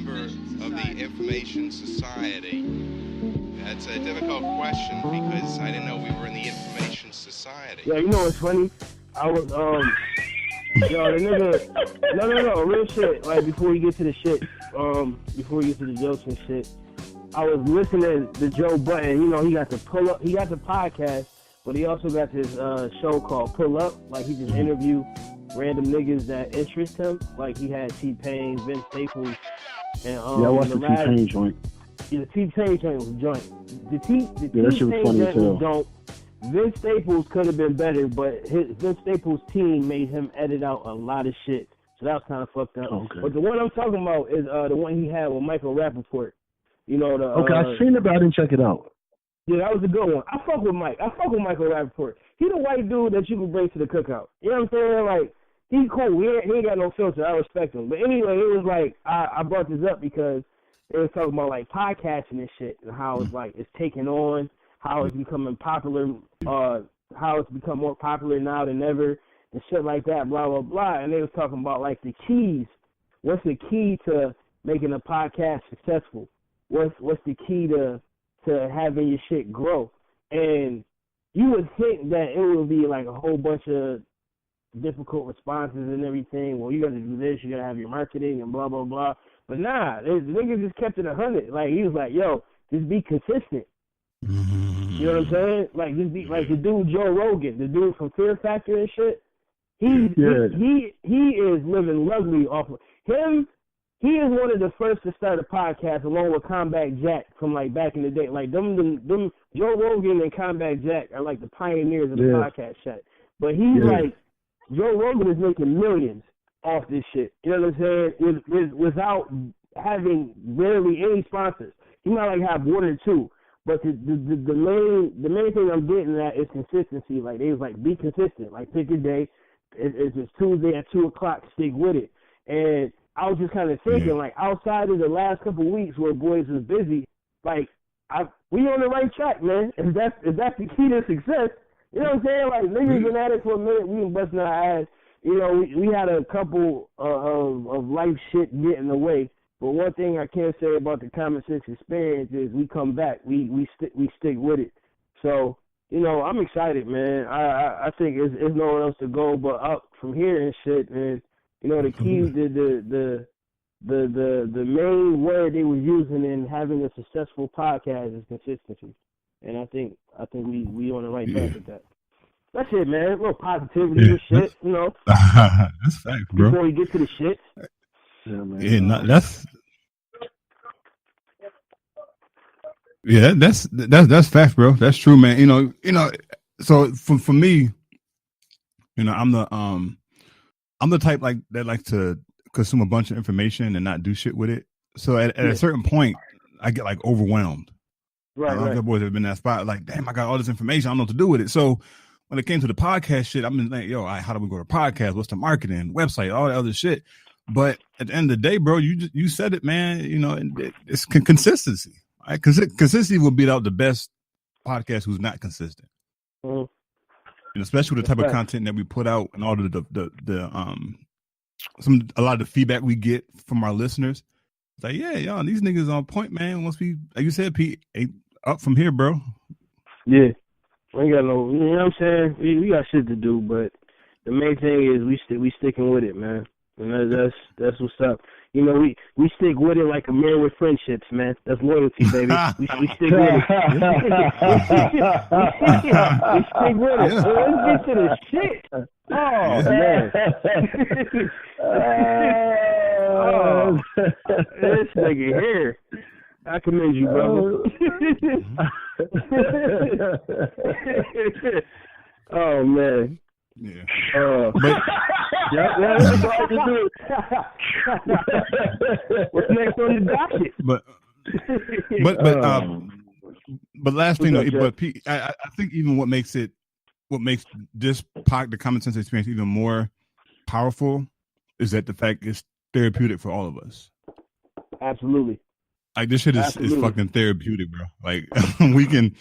member of the information society? That's a difficult question because I didn't know we were in the information society. Yeah, you know what's funny? I was yo, the nigga, no, real shit. Like before we get to the shit, before we get to the jokes and shit, I was listening to Joe Budden. You know, he got the podcast, but he also got this show called Pull Up. Like he just interview random niggas that interest him. Like he had T-Pain, Vince Staples, and I watched the T-Pain joint. Yeah, the T-Pain joint was a joint. The T-Pain that shit was funny as hell. Don't. Vince Staples could have been better, but Vince Staples' team made him edit out a lot of shit. So that was kind of fucked up. Okay. But the one I'm talking about is the one he had with Michael Rappaport. You know the. Okay, I've seen it, but I didn't check it out. Yeah, that was a good one. I fuck with Mike. I fuck with Michael Rappaport. He the white dude that you can bring to the cookout. You know what I'm saying? Like, he's cool. He ain't got no filter. I respect him. But anyway, it was like, I brought this up because it was talking about, like, podcasting and shit and how it's, like, it's taking on, how it's becoming popular, how it's become more popular now than ever and shit like that, blah, blah, blah. And they was talking about, like, the keys. What's the key to making a podcast successful? What's the key to having your shit grow? And you would think that it would be like a whole bunch of difficult responses and everything. Well, you got to do this, you got to have your marketing and blah, blah, blah. But nah, the niggas just kept it 100. Like, he was like, yo, just be consistent. You know what I'm saying? Like, just be like the dude Joe Rogan, the dude from Fear Factor and shit. He is living luxury off of him. He is one of the first to start a podcast along with Combat Jack from like back in the day. Like them Joe Rogan and Combat Jack are like the pioneers of the podcast shit. But he's like, Joe Rogan is making millions off this shit. You know what I'm saying? Without having barely any sponsors. He might like have one or two. But the main thing I'm getting at is consistency. Like they was like, be consistent. Like pick a day. It's Tuesday at 2:00. Stick with it. And I was just kind of thinking, like, outside of the last couple of weeks where boys was busy, like, we on the right track, man. If that's the key to success, you know what I'm saying? Like, niggas been at it for a minute, we been busting our ass. You know, we had a couple of life shit get in the way. But one thing I can say about the Common Sense experience is we come back, we stick with it. So, you know, I'm excited, man. I think there's nowhere else to go but up from here and shit, man. You know, the key, the main word they was using in having a successful podcast is consistency, and I think we on the right track with that. That's it, man. A little positivity and shit, you know. That's fact, bro. Before we get to the shit. Yeah, man. That's fact, bro. That's true, man. You know. So for me, you know, I'm the type that likes to consume a bunch of information and not do shit with it. So at a certain point, I get like overwhelmed. Right. A lot of the boys have been in that spot, like, damn, I got all this information, I don't know what to do with it. So when it came to the podcast shit, I've been like, yo, how do we go to podcast? What's the marketing, website, all that other shit? But at the end of the day, bro, you said it, man. You know, it's consistency. Right? Consistency will beat out the best podcast who's not consistent. Mm-hmm. And especially with the type of content that we put out and all a lot of the feedback we get from our listeners. It's like, yeah, y'all, these niggas on point, man. Once we, like you said, Pete, up from here, bro. Yeah. We ain't got no, you know what I'm saying? We got shit to do, but the main thing is we sticking with it, man. And that's what's up. You know, we stick with it like Amir with friendships, man. That's loyalty, baby. We stick with it. We stick with it. Yeah. Well, let's get to the shit. Oh, man. This nigga here. I commend you, brother. Oh, man. Yeah. But that's hard to do. What's next on the docket? But last thing though, but Pete, I think even what makes this the Common Sense experience even more powerful is that the fact it's therapeutic for all of us. Absolutely. Like this shit is fucking therapeutic, bro. Like we can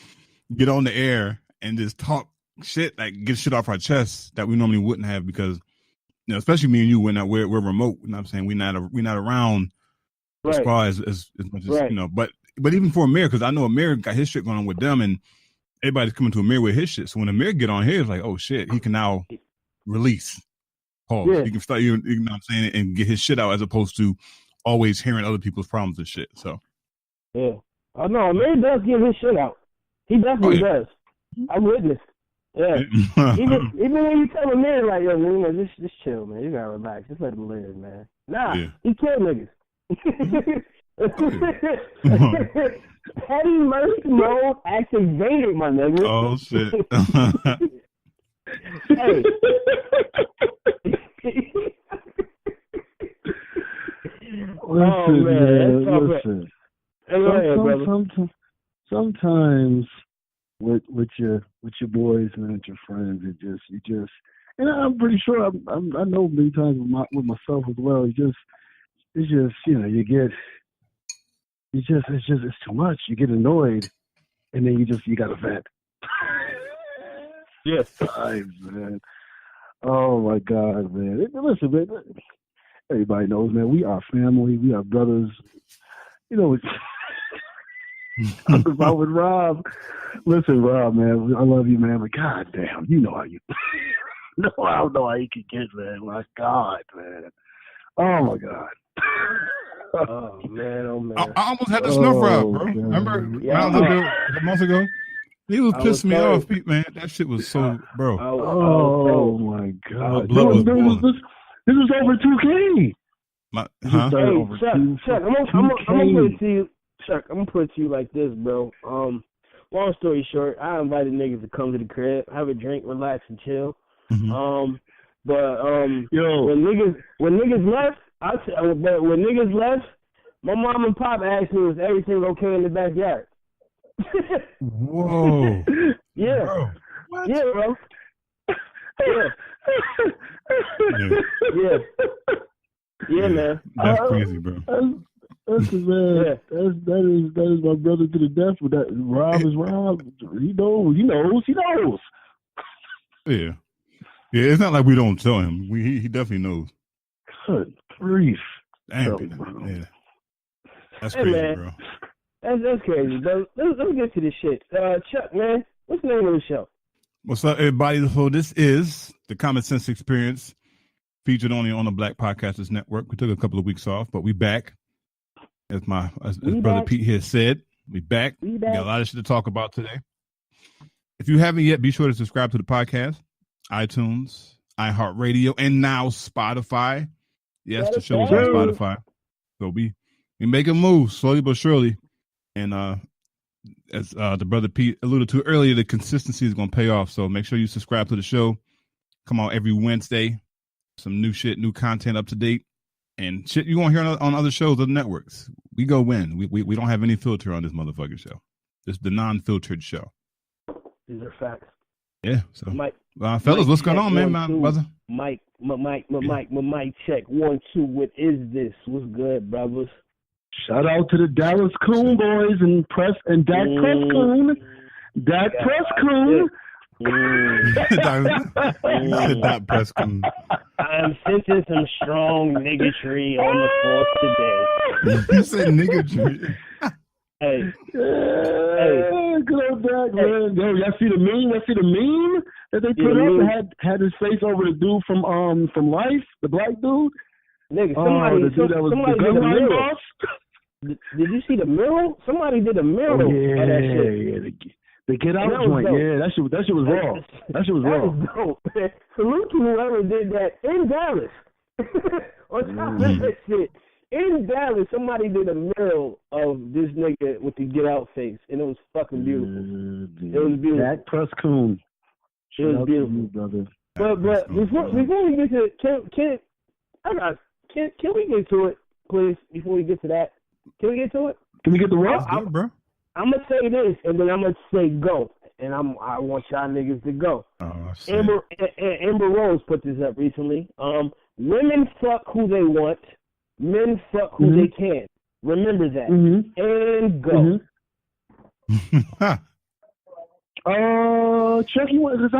get on the air and just talk shit, like get shit off our chest that we normally wouldn't have because, you know, especially me and you, we're remote. You know what I'm saying? We're not around Right. As far as much as, you know, but even for Amir, because I know Amir got his shit going on with them, and everybody's coming to Amir with his shit. So when Amir get on here, it's like, oh shit, he can now release. Pause. Yeah. He can start, you know what I'm saying, and get his shit out as opposed to always hearing other people's problems and shit. So yeah. Oh no, Amir does get his shit out. He definitely does. I witnessed. Yeah. even when you tell Amir, like, yo, man, just chill, man. You gotta relax. Just let him live, man. Nah, he killed niggas. Petty mercy mode activated, my nigga. Oh shit. Hey. Listen. Listen. Sometimes with your boys and with your friends, you just, and I'm pretty sure I know many times with myself as well. It's just you know it's too much. You get annoyed, and then you gotta vent. Yes, man. Oh my God, man. Listen, man. Everybody knows, man. We are family. We are brothers. You know, I'm about with Rob. Listen, Rob, man. I love you, man. But goddamn, you know how you. No, I don't know how you can get, man. My God, man. Oh my God. Oh man. I almost had the snuff Rob, bro. God. Remember when I was up there a month ago? He was pissing me off, man. That shit was so, bro. Oh my God. This was over 2K. Hey, Chuck, I'm gonna put it to you. Chuck, I'm gonna put it to you like this, bro. Long story short, I invited niggas to come to the crib, have a drink, relax, and chill. Mm-hmm. When niggas left, when niggas left, my mom and pop asked me, "Was everything okay in the backyard?" Whoa. Yeah. Bro. What? Yeah, bro. Yeah, man. That's crazy, bro. That's man. Yeah. That is my brother to the death. With that, Rob is Rob. He knows. Yeah. Yeah, it's not like we don't tell him. He definitely knows. Good grief. Damn, yeah. That's crazy, man. Bro. That's crazy, bro. Let's get to this shit. Chuck, man, what's the name of the show? What's up, everybody? So this is the Common Sense Experience, featured only on the Black Podcasters Network. We took a couple of weeks off, but we back. As brother Pete here said, we back. We got a lot of shit to talk about today. If you haven't yet, be sure to subscribe to the podcast, iTunes, iHeartRadio, and now Spotify. Yes, the show is on Spotify. So we make a move slowly but surely. And as the brother Pete alluded to earlier, the consistency is going to pay off. So make sure you subscribe to the show. Come on every Wednesday. Some new shit, new content up to date. And shit you won't hear on other shows, other networks. We go win. We don't have any filter on this motherfucking show. It's the non-filtered show. These are facts. Yeah. So, Mike fellas, what's going on, man, my brother? Mike, check 1 2. What is this? What's good, brothers? Shout out to the Dallas Coon boys and Dak Prescoon. Dak Prescoon. Dak Prescoon. I'm sensing some strong niggatry on the force today. You said niggatry. Hey. Good old Dak, man. Yo, y'all see the meme that they put up that had his face over the dude from Life, the black dude? Nigga, somebody did a mural. Did you see the mural? Somebody did a mural of that shit. Yeah. The Get Out joint, that shit was raw. That shit was raw. That was dope. Salute to whoever did that in Dallas. On top of that shit, in Dallas, somebody did a mural of this nigga with the Get Out face, and it was fucking beautiful. It was beautiful. Dak Prescoon. It was beautiful, brother. But before we get to can we get to it, please? Before we get to that, can we get to it? Can we get the rock, bro? I'm gonna say this, and then I'm gonna say go, and I want y'all niggas to go. Oh, Amber Rose put this up recently. Women fuck who they want, men fuck who they can. Remember that, and go. Chuck, you want? Cause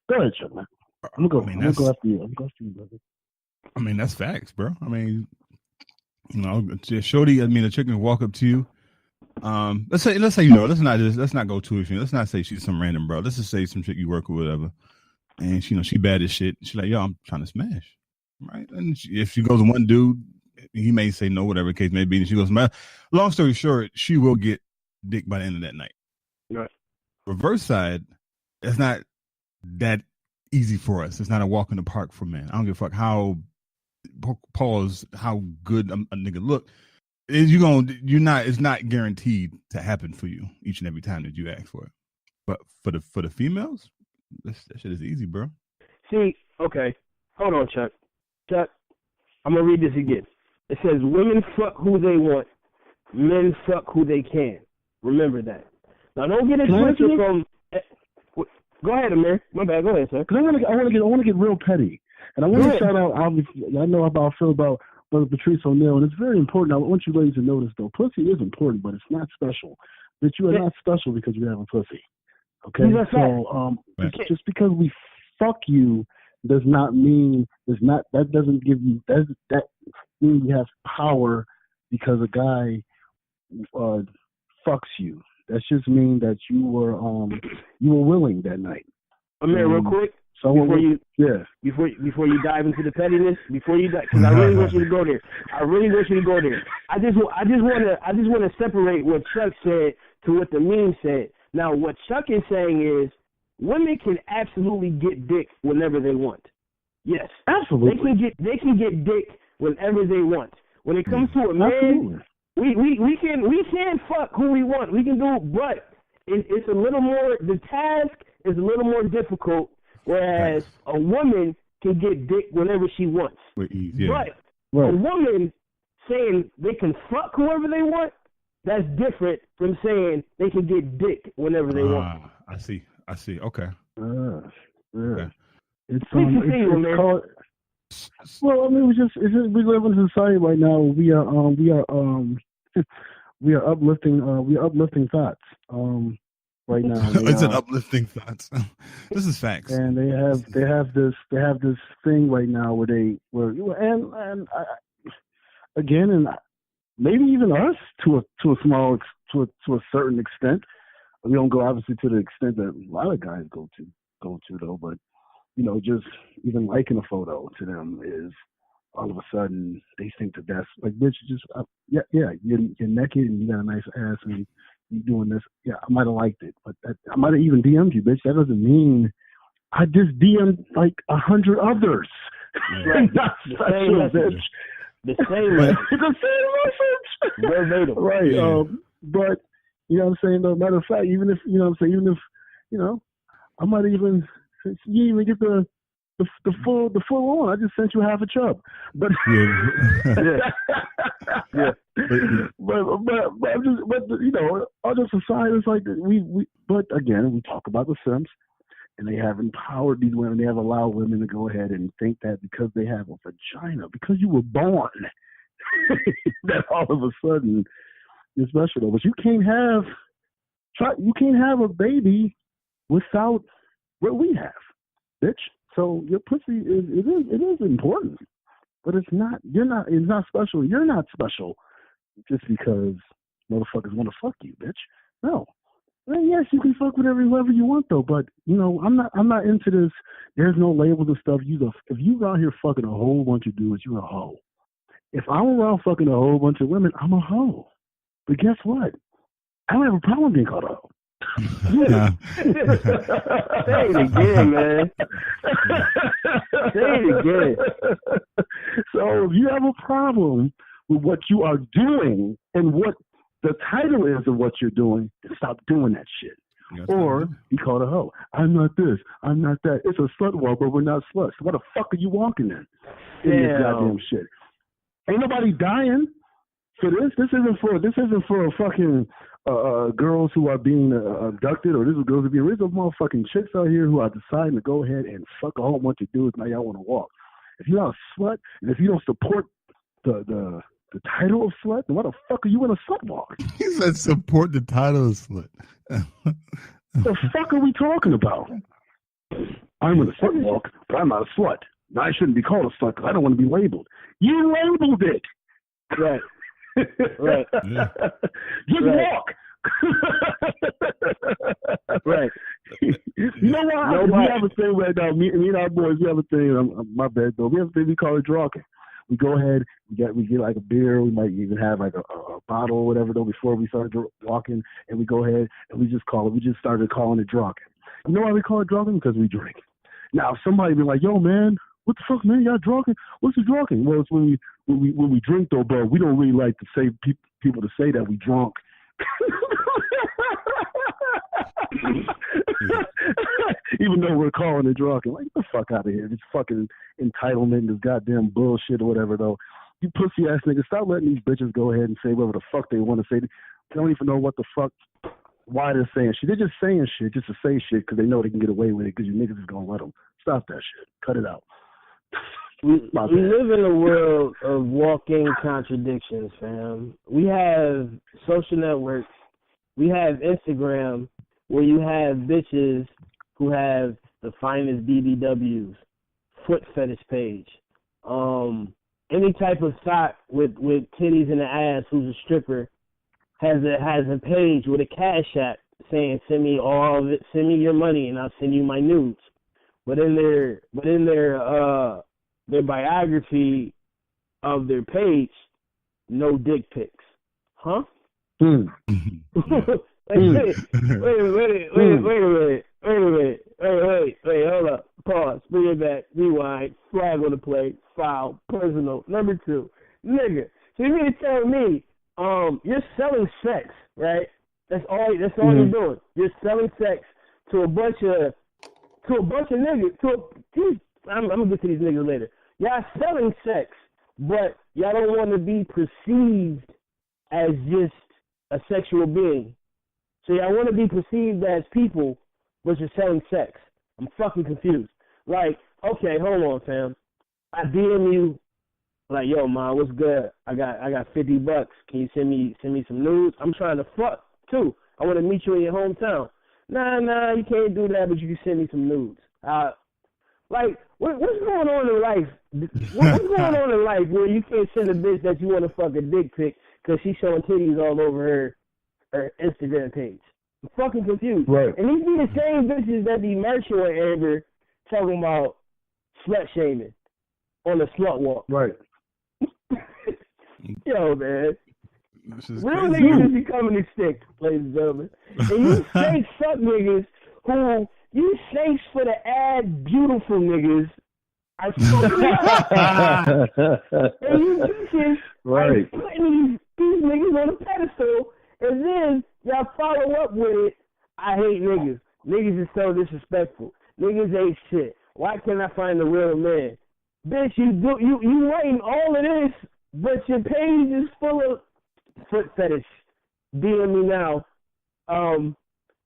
go ahead, Chuck, man. I'm gonna go after you. I'm gonna go after you, brother. I mean, that's facts, bro. I mean, You know, shorty. I mean, a chick can walk up to you. Let's say you know. Let's not go too extreme. Let's not say she's some random bro. Let's just say some chick you work with, whatever. And she bad as shit. She's like, yo, I'm trying to smash, right? And if she goes to one dude, he may say no, whatever the case may be. And she goes, long story short, she will get dick by the end of that night. Right. Reverse side, it's not that easy for us. It's not a walk in the park for men. I don't give a fuck how good a nigga look. It's not guaranteed to happen for you each and every time that you ask for it. But for the females, that shit is easy, bro. See, okay, hold on, Chuck. I'm gonna read this again. It says, "Women fuck who they want, men fuck who they can." Remember that. Now, don't get it twisted from. Go ahead, Amir. My bad. Go ahead, sir. Because I want to get real petty, and I want to shout out. Obviously, I know how I feel about Brother Patrice O'Neal, and it's very important. I want you ladies to notice, though, pussy is important, but it's not special. That you are not special because you have a pussy. Okay, so just because we fuck you does not mean that doesn't give you that means you have power because a guy fucks you. That just means that you were willing that night. Amir, real quick, before you dive into the pettiness, because I really want you to go there. I just want to separate what Chuck said to what the meme said. Now, what Chuck is saying is women can absolutely get dick whenever they want. Yes, absolutely. They can get dick whenever they want. When it comes to a man, we can fuck who we want. We can do, but it's a little more. The task is a little more difficult. Whereas a woman can get dick whenever she wants. But a woman saying they can fuck whoever they want, that's different from saying they can get dick whenever they want. I see. Okay. Okay. It's called. Well, I mean, we live in a society right now. We are uplifting thoughts. Right now, it's an uplifting thoughts. This is facts. And they have this thing right now and maybe even us to a certain extent. We don't go obviously to the extent that a lot of guys go to though, but you know, just even liking a photo to them is all of a sudden they think that's like, bitch, just you're naked and you got a nice ass and you doing this. Yeah, I might have liked it, but I might have even DM'd you, bitch. That doesn't mean I just DM'd like 100 others. Right. Not special, bitch. The same message. Verbatim. Right. Yeah. But you know what I'm saying? No matter of fact, even if I might even you even get the full on. I just sent you half a chub, but but you know, other societies like we. But again, we talk about the Sims, and they have empowered these women. They have allowed women to go ahead and think that because they have a vagina, because you were born, that all of a sudden you're special. But you can't have a baby without what we have, bitch. So your pussy is important, but it's not special. You're not special just because motherfuckers want to fuck you, bitch. No. Well, yes, you can fuck with whoever you want though, but you know, I'm not into this. There's no labels and stuff. If you out here fucking a whole bunch of dudes, you're a hoe. If I'm around fucking a whole bunch of women, I'm a hoe. But guess what? I don't have a problem being called a hoe. Say it again, man. Say it again. So if you have a problem with what you are doing and what the title is of what you're doing, then stop doing that shit. Or be called a hoe. I'm not this. I'm not that. It's a slut walk, but we're not sluts. So what the fuck are you walking in this goddamn shit? Ain't nobody dying for this. This isn't for a fucking girls who are being abducted, or this is girls who are being raised. There's motherfucking chicks out here who are deciding to go ahead and fuck a whole bunch of dudes. Now y'all want to walk. If you're not a slut, and if you don't support the title of slut, then why the fuck are you in a slut walk? He said support the title of slut. The fuck are we talking about? I'm in a slut walk, but I'm not a slut. Now I shouldn't be called a slut because I don't want to be labeled. You labeled it. Right. Right. Yeah. Just walk. Right. You know what? We have a thing right now. Me and our boys, we have a thing. My bad though. We have a thing we call it drawking. We go ahead. We get like a beer. We might even have like a bottle or whatever though before we start walking. And we go ahead and we just call it. We just started calling it drawking. You know why we call it drawking? Because we drink. Now, if somebody be like, "Yo, man, what the fuck, man? Y'all drawking? What's the drawking?" Well, it's when we drink though, bro. We don't really like to say people to say that we drunk. Even though we're calling it drawking, like, get the fuck out of here. This fucking entitlement, this goddamn bullshit or whatever though. You pussy ass niggas, stop letting these bitches go ahead and say whatever the fuck they want to say. They don't even know what the fuck. Why they're saying shit. They're just saying shit just to say shit because they know they can get away with it because you niggas is going to let them. Stop that shit. Cut it out. We live in a world of walking contradictions, fam. We have social networks. We have Instagram where you have bitches who have the finest BBWs, foot fetish page. Any type of sock with titties in the ass who's a stripper has a page with a cash app saying send me all of it, send me your money and I'll send you my nudes. But in their biography of their page, no dick pics. Huh? Wait a minute, hold up, pause, bring it back, rewind, flag on the plate, file, personal. Number 2, nigga. So you mean to tell me you're selling sex, right? That's all you're doing. You're selling sex to a bunch of niggas. I'm gonna get to these niggas later. Y'all selling sex, but y'all don't want to be perceived as just a sexual being. So y'all want to be perceived as people, but you're selling sex. I'm fucking confused. Like, okay, hold on, fam. I DM you. Like, yo, man, what's good? I got $50. Can you send me some nudes? I'm trying to fuck too. I want to meet you in your hometown. Nah, you can't do that, but you can send me some nudes. Like, what's going on in life? What's going on in life where you can't send a bitch that you want to fuck a dick pic because she's showing titties all over her Instagram page? I'm fucking confused. Right. And these be the same bitches that be marching with Amber talking about slut shaming on the slut walk. Right. Yo, man. Real crazy. niggas is becoming extinct, ladies and gentlemen. And you fake suck niggas who you fakes for the ad beautiful niggas are fucking and you bitches are putting these niggas on a pedestal, and then y'all follow up with it. I hate niggas. Niggas is so disrespectful. Niggas ain't shit. Why can't I find the real man? Bitch, you writing all of this, but your page is full of foot fetish. DM me now.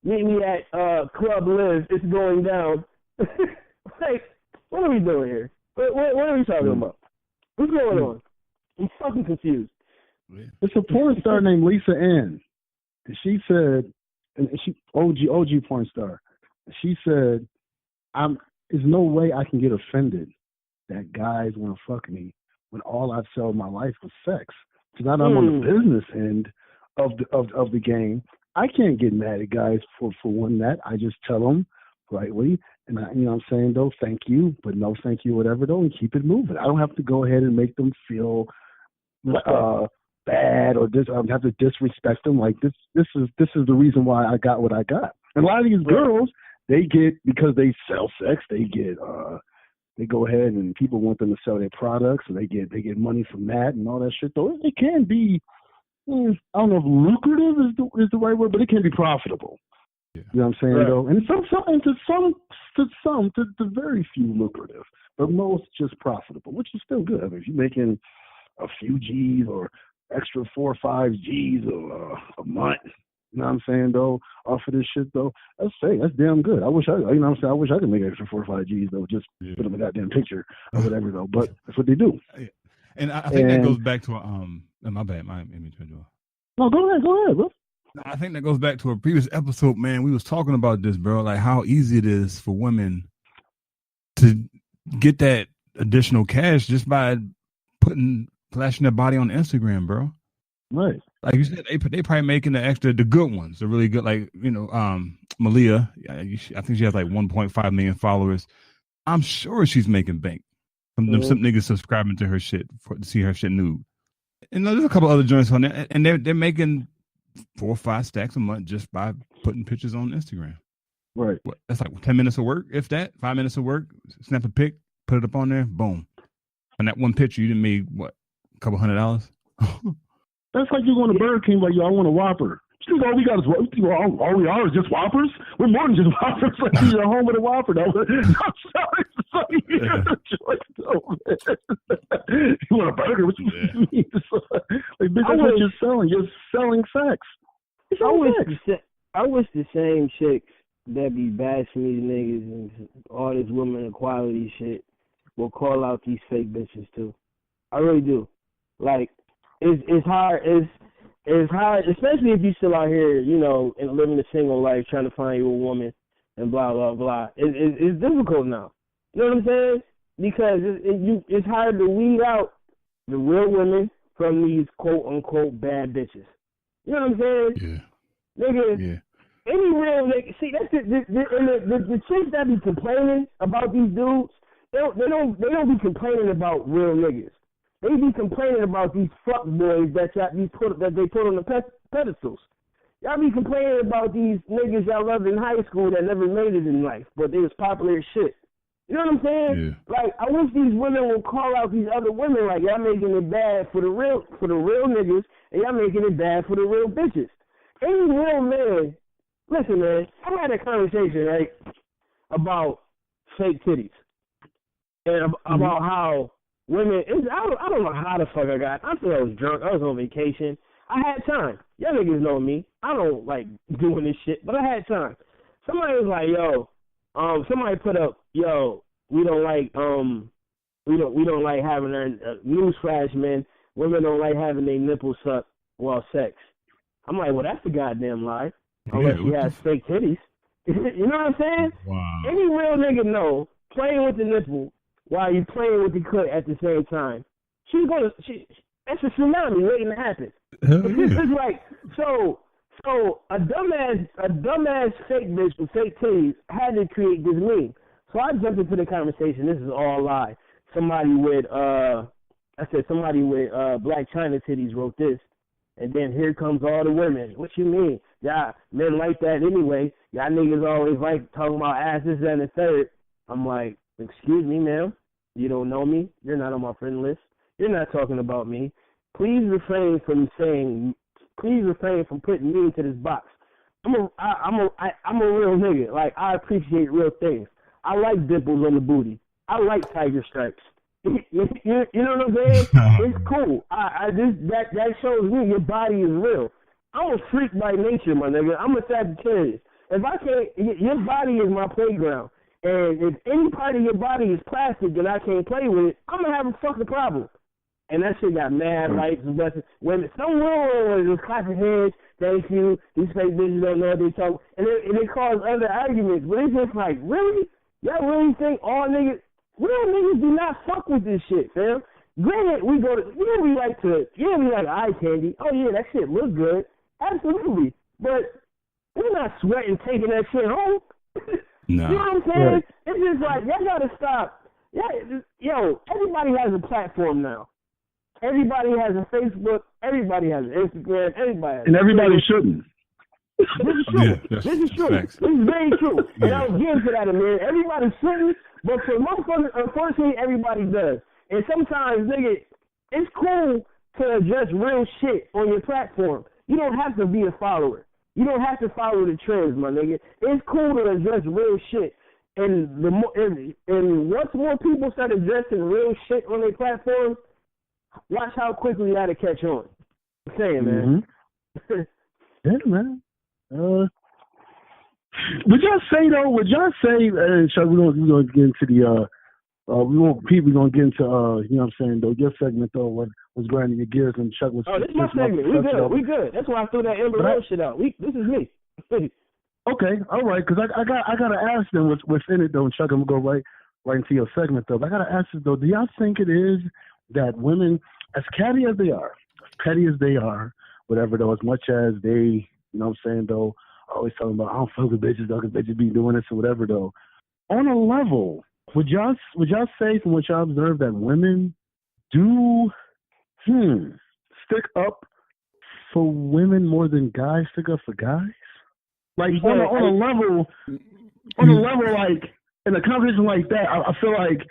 Meet me at Club Live. It's going down. Like, what are we doing here? What are we talking about? What's going on? I'm fucking confused. It's a porn star named Lisa Ann. And she said, and she OG porn star. She said, there's no way I can get offended that guys want to fuck me when all I've sold my life was sex. Because now that I'm on the business end of the game, I can't get mad at guys for wanting that. I just tell them rightly, and you know what I'm saying, though, thank you, but no thank you, whatever, though, and keep it moving. I don't have to go ahead and make them feel bad or I have to disrespect them. Like, this is the reason why I got what I got. And a lot of these girls, they get, because they sell sex, they go ahead and people want them to sell their products, so they get money from that and all that shit. Though it can be, I don't know if lucrative is the right word, but it can be profitable. Yeah. You know what I'm saying, though? And to very few lucrative, but most just profitable, which is still good. I mean, if you're making a few G's or extra 4 or 5 G's a month, you know what I'm saying, though, off of this shit, though, that's damn good. I wish I could make extra 4 or 5 G's, though, just put them in a goddamn picture or whatever, though. But that's what they do. And I think that goes back to my bad, my image. No, go ahead, bro. I think that goes back to a previous episode, man. We was talking about this, bro, like how easy it is for women to get that additional cash just by putting flashing their body on Instagram, bro. Right. Like you said, they probably making the good ones, the really good, like, you know, Malia. I think she has like 1.5 million followers. I'm sure she's making bank from them some niggas subscribing to her shit to see her shit nude. And there's a couple other joints on there, and they're making 4 or 5 stacks a month just by putting pictures on Instagram. Right. That's like 10 minutes of work, if that. 5 minutes of work. Snap a pic, put it up on there, boom. And that one picture, you done made what, a couple $100? That's like you going to Burger King, like, yo, I want a Whopper. She's like, all we got is all we are is just Whoppers. We're more than just Whoppers. Like, you're home with a Whopper, though. I'm sorry. You want a burger? What you mean? Like, bitch, that's what you're selling. You're selling sex. I wish the same chicks that be bashing these niggas and all this woman equality shit will call out these fake bitches too. I really do. Like, it's hard, especially if you still out here, you know, and living a single life, trying to find you a woman and blah blah blah. It's difficult now. You know what I'm saying? Because it's hard to weed out the real women from these quote unquote bad bitches. You know what I'm saying? Yeah. Nigga. Yeah. Any real nigga, see, that's the chicks that be complaining about these dudes. They don't be complaining about real niggas. They be complaining about these fuck boys that they put on the pedestals. Y'all be complaining about these niggas y'all loved in high school that never made it in life, but they was popular as shit. You know what I'm saying? Yeah. Like, I wish these women would call out these other women like, y'all making it bad for the real niggas, and y'all making it bad for the real bitches. Any real man, listen, man, I had a conversation, right, about fake titties and about how women, I don't know how the fuck I got. I think I was drunk. I was on vacation. I had time. Y'all niggas know me. I don't like doing this shit, but I had time. Somebody was like, yo, somebody put up, yo, we don't like having our newsflash, man. Women don't like having their nipples sucked while sex. I'm like, well, that's a goddamn lie. Unless she has fake titties. You know what I'm saying? Wow. Any real nigga know playing with the nipple while you playing with the clit at the same time. That's a tsunami waiting to happen. It's like, so a dumbass fake bitch with fake titties had to create this meme. So I jumped into the conversation. This is all lie. Somebody with Black China titties wrote this. And then here comes all the women. What you mean? Yeah, men like that anyway. Y'all niggas always like talking about asses and the third. I'm like, excuse me, ma'am. You don't know me. You're not on my friend list. You're not talking about me. Please refrain from putting me into this box. I'm a real nigga. Like, I appreciate real things. I like dimples on the booty. I like tiger stripes. You know what I'm saying? It's cool. That shows me your body is real. I'm a freak by nature, my nigga. I'm a Sagittarius. If I can't, your body is my playground. And if any part of your body is plastic and I can't play with it, I'm gonna have a fucking problem. And that shit got mad likes and blessings. When some woman was clapping hands, thank you, these fake bitches don't know what they talk, and it caused other arguments. But it's just like, really? Y'all really think all niggas? Real niggas do not fuck with this shit, fam. Granted, we like eye candy. Oh yeah, that shit looks good. Absolutely. But we're not sweating taking that shit home. No. You know what I'm saying? Right. It's just like, y'all gotta stop. Yeah, yo, everybody has a platform now. Everybody has a Facebook. Everybody has an Instagram. Everybody shouldn't. This is true. Yeah, this is true. Facts. This is very true. And I was getting to that, Amir. Everybody shouldn't, but for motherfuckers, unfortunately, everybody does. And sometimes, nigga, it's cool to address real shit on your platform. You don't have to be a follower. You don't have to follow the trends, my nigga. It's cool to address real shit. And once more people start addressing real shit on their platform, watch how quickly that'll catch on. I'm saying, man. Mm-hmm. Yeah, man. Would y'all say, Chuck, we're going to get into the, we're going to get into, you know what I'm saying, though, your segment, though, what was grinding your gears, and Chuck was... Oh, this is my segment. We good. That's why I threw that Amber Rose shit out. This is me. Okay, all right, because I got to ask them what's in it, though, and Chuck, I'm going to go right into your segment, though. But I got to ask you, though, do y'all think it is that women as catty as they are, as petty as they are, whatever though, as much as they, you know what I'm saying though, always talking about I don't fuck with bitches though, because bitches be doing this or whatever though. On a level, would y'all say from what y'all observe that women do stick up for women more than guys stick up for guys? Like on a level, like in a conversation like that, I feel like,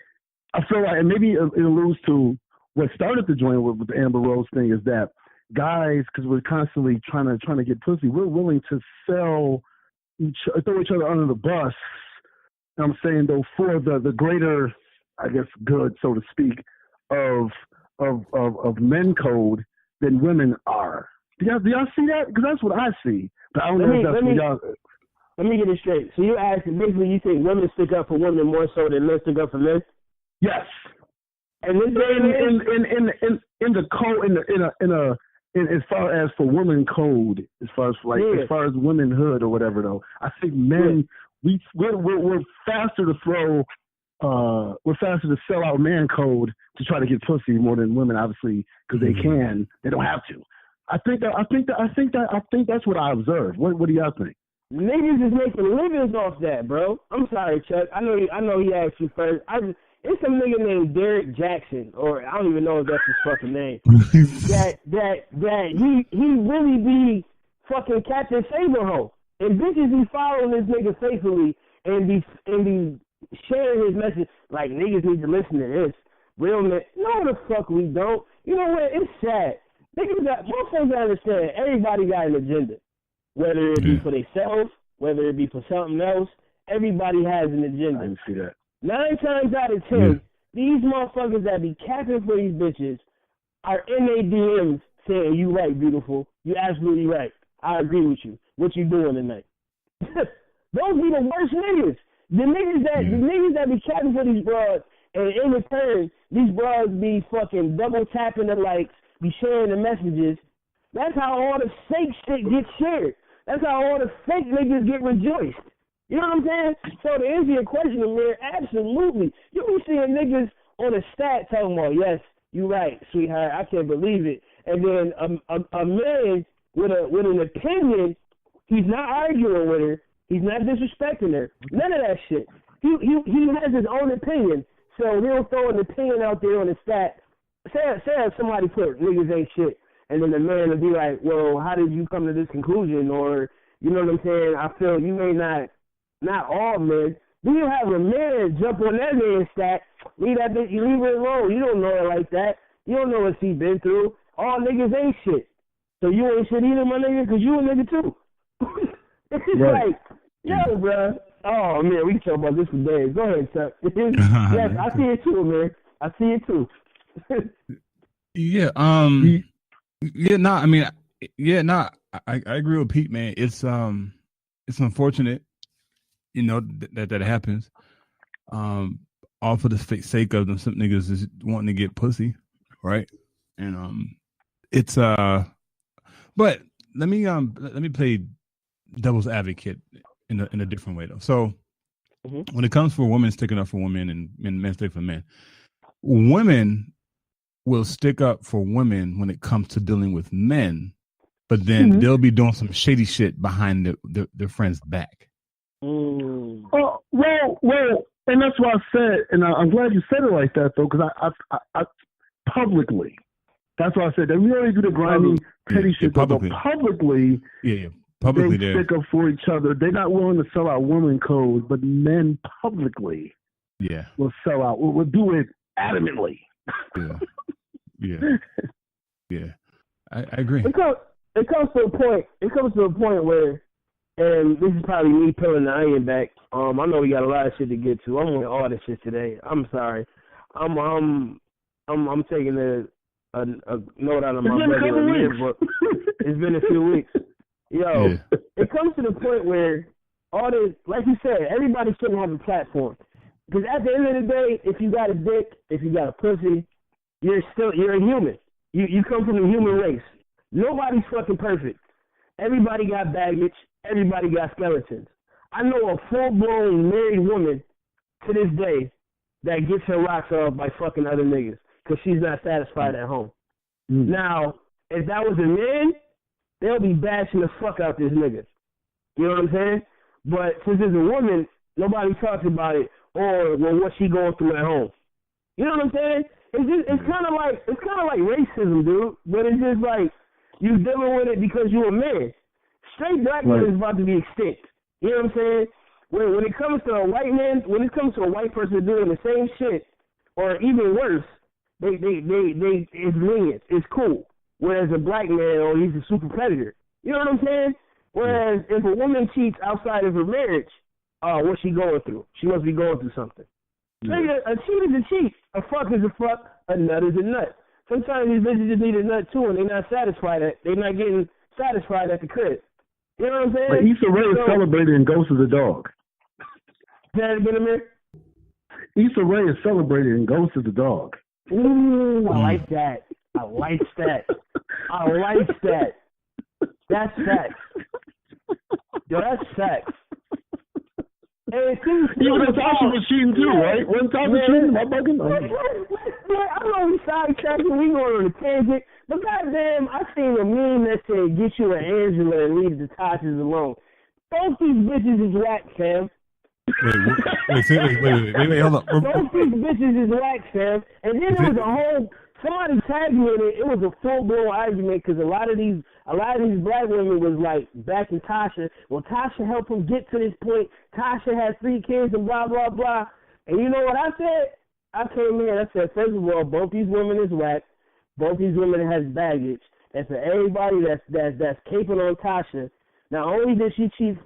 and maybe it alludes to what started the joint with the Amber Rose thing, is that guys, because we're constantly trying to get pussy, we're willing to throw each other under the bus. I'm saying though, for the greater, I guess, good, so to speak, of men code than women are. Do y'all see that? Because that's what I see. But I don't know if that's what y'all. Let me get it straight. So you asking, basically, you think women stick up for women more so than men stick up for men? Yes. And this in the code, as far as for women code, as far as womanhood or whatever though, I think men we're faster to throw. We're faster to sell out man code to try to get pussy more than women, obviously, because they can. They don't have to. I think that's what I observed. What do y'all think? Niggas is making livings off that, bro. I'm sorry, Chuck. I know he asked you first. It's some nigga named Derek Jackson, or I don't even know if that's his fucking name. that he really be fucking Captain Saberho. And bitches be following this nigga faithfully and be sharing his message like niggas need to listen to this. Real men. No, the fuck we don't. You know what? It's sad. Most folks understand everybody got an agenda. Whether it be for themselves, whether it be for something else, everybody has an agenda. I didn't see that. 9 times out of 10, these motherfuckers that be capping for these bitches are in their DMs saying, "You right, beautiful. You absolutely right. I agree with you. What you doing tonight?" Those be the worst niggas. The niggas that be capping for these bras, and in return, these bras be fucking double tapping the likes, be sharing the messages. That's how all the fake shit gets shared. That's how all the fake niggas get rejoiced. You know what I'm saying? So to answer your question, Amir, absolutely. You be seeing niggas on a stat talking about, yes, you right, sweetheart, I can't believe it. And then a man with an opinion, he's not arguing with her, he's not disrespecting her, none of that shit. He has his own opinion, so he'll throw an opinion out there on the stat. Say somebody put niggas ain't shit. And then the man will be like, well, how did you come to this conclusion? Or, you know what I'm saying? I feel you may not all men. Then you have a man jump on that man's stat, leave that bitch, you leave it alone. You don't know it like that. You don't know what she been through. All niggas ain't shit. So you ain't shit either, my nigga, because you a nigga too. It's just like, yo, bro. Oh, man, we can talk about this for days. Go ahead, Chuck. Yes, I see it too, man. I see it too. I agree with Pete, man. It's unfortunate, you know, that happens. All for the sake of them, some niggas is wanting to get pussy, right? And it's but let me play devil's advocate in a different way though. So when it comes for women sticking up for women and men sticking for men, women will stick up for women when it comes to dealing with men, but then they'll be doing some shady shit behind their friend's back. Well, and that's why I said, and I'm glad you said it like that though, because I publicly, that's why I said that we already do the grimy petty shit, publicly. But publicly, publicly they stick up for each other. They're not willing to sell out woman code, but men publicly, will sell out. We'll do it adamantly. Yeah. I agree. It comes to a point. It comes to a point where, and this is probably me peeling the onion back. I know we got a lot of shit to get to. I'm on all this shit today. I'm sorry. I'm taking a note out of my brother Amir book. It's been a few weeks. Yo, it comes to the point where all this, like you said, everybody shouldn't have a platform. Because at the end of the day, if you got a dick, if you got a pussy, you're a human. You come from the human race. Nobody's fucking perfect. Everybody got baggage. Everybody got skeletons. I know a full-blown married woman to this day that gets her rocks off by fucking other niggas because she's not satisfied at home. Now, if that was a man, they'll be bashing the fuck out this nigga. You know what I'm saying? But since it's a woman, nobody talks about it or what she going through at home. You know what I'm saying? It's kind of like racism, dude. But it's just like you dealing with it because you're a man. Straight black man is about to be extinct. You know what I'm saying? When it comes to a white man, when it comes to a white person doing the same shit or even worse, they it's lenient, it's cool. Whereas a black man, he's a super predator. You know what I'm saying? Whereas if a woman cheats outside of her marriage, what's she going through? She must be going through something. Yeah. A cheat is a cheat. A fuck is a fuck. A nut is a nut. Sometimes these bitches just need a nut too, and they're not satisfied. They're not getting satisfied at the crib. You know what I'm saying? But Issa Rae is celebrated in Ghost of the Dog. Say that again, Amir? Issa Rae is celebrated in Ghost of the Dog. Ooh, I like that. I like that. I like that. That's sex. Yo, that's sex. And even Natasha was cheating too, right? One time was cheating, my bugging. I know we sidetracking, we going on a tangent, but goddamn, I seen a meme that said, "Get you an Angela and leave the Tashas alone." Both these bitches is whack, fam. Wait, hold on. Both these bitches is whack, fam. And then there was a whole. Somebody tagged me in it. It was a full-blown argument because a lot of these black women was like backing Tasha. Well, Tasha helped him get to this point. Tasha has 3 kids and blah blah blah. And you know what I said? I came in. I said, first of all, both these women is whack. Both these women has baggage. And for everybody that's caping on Tasha, not only did she cheat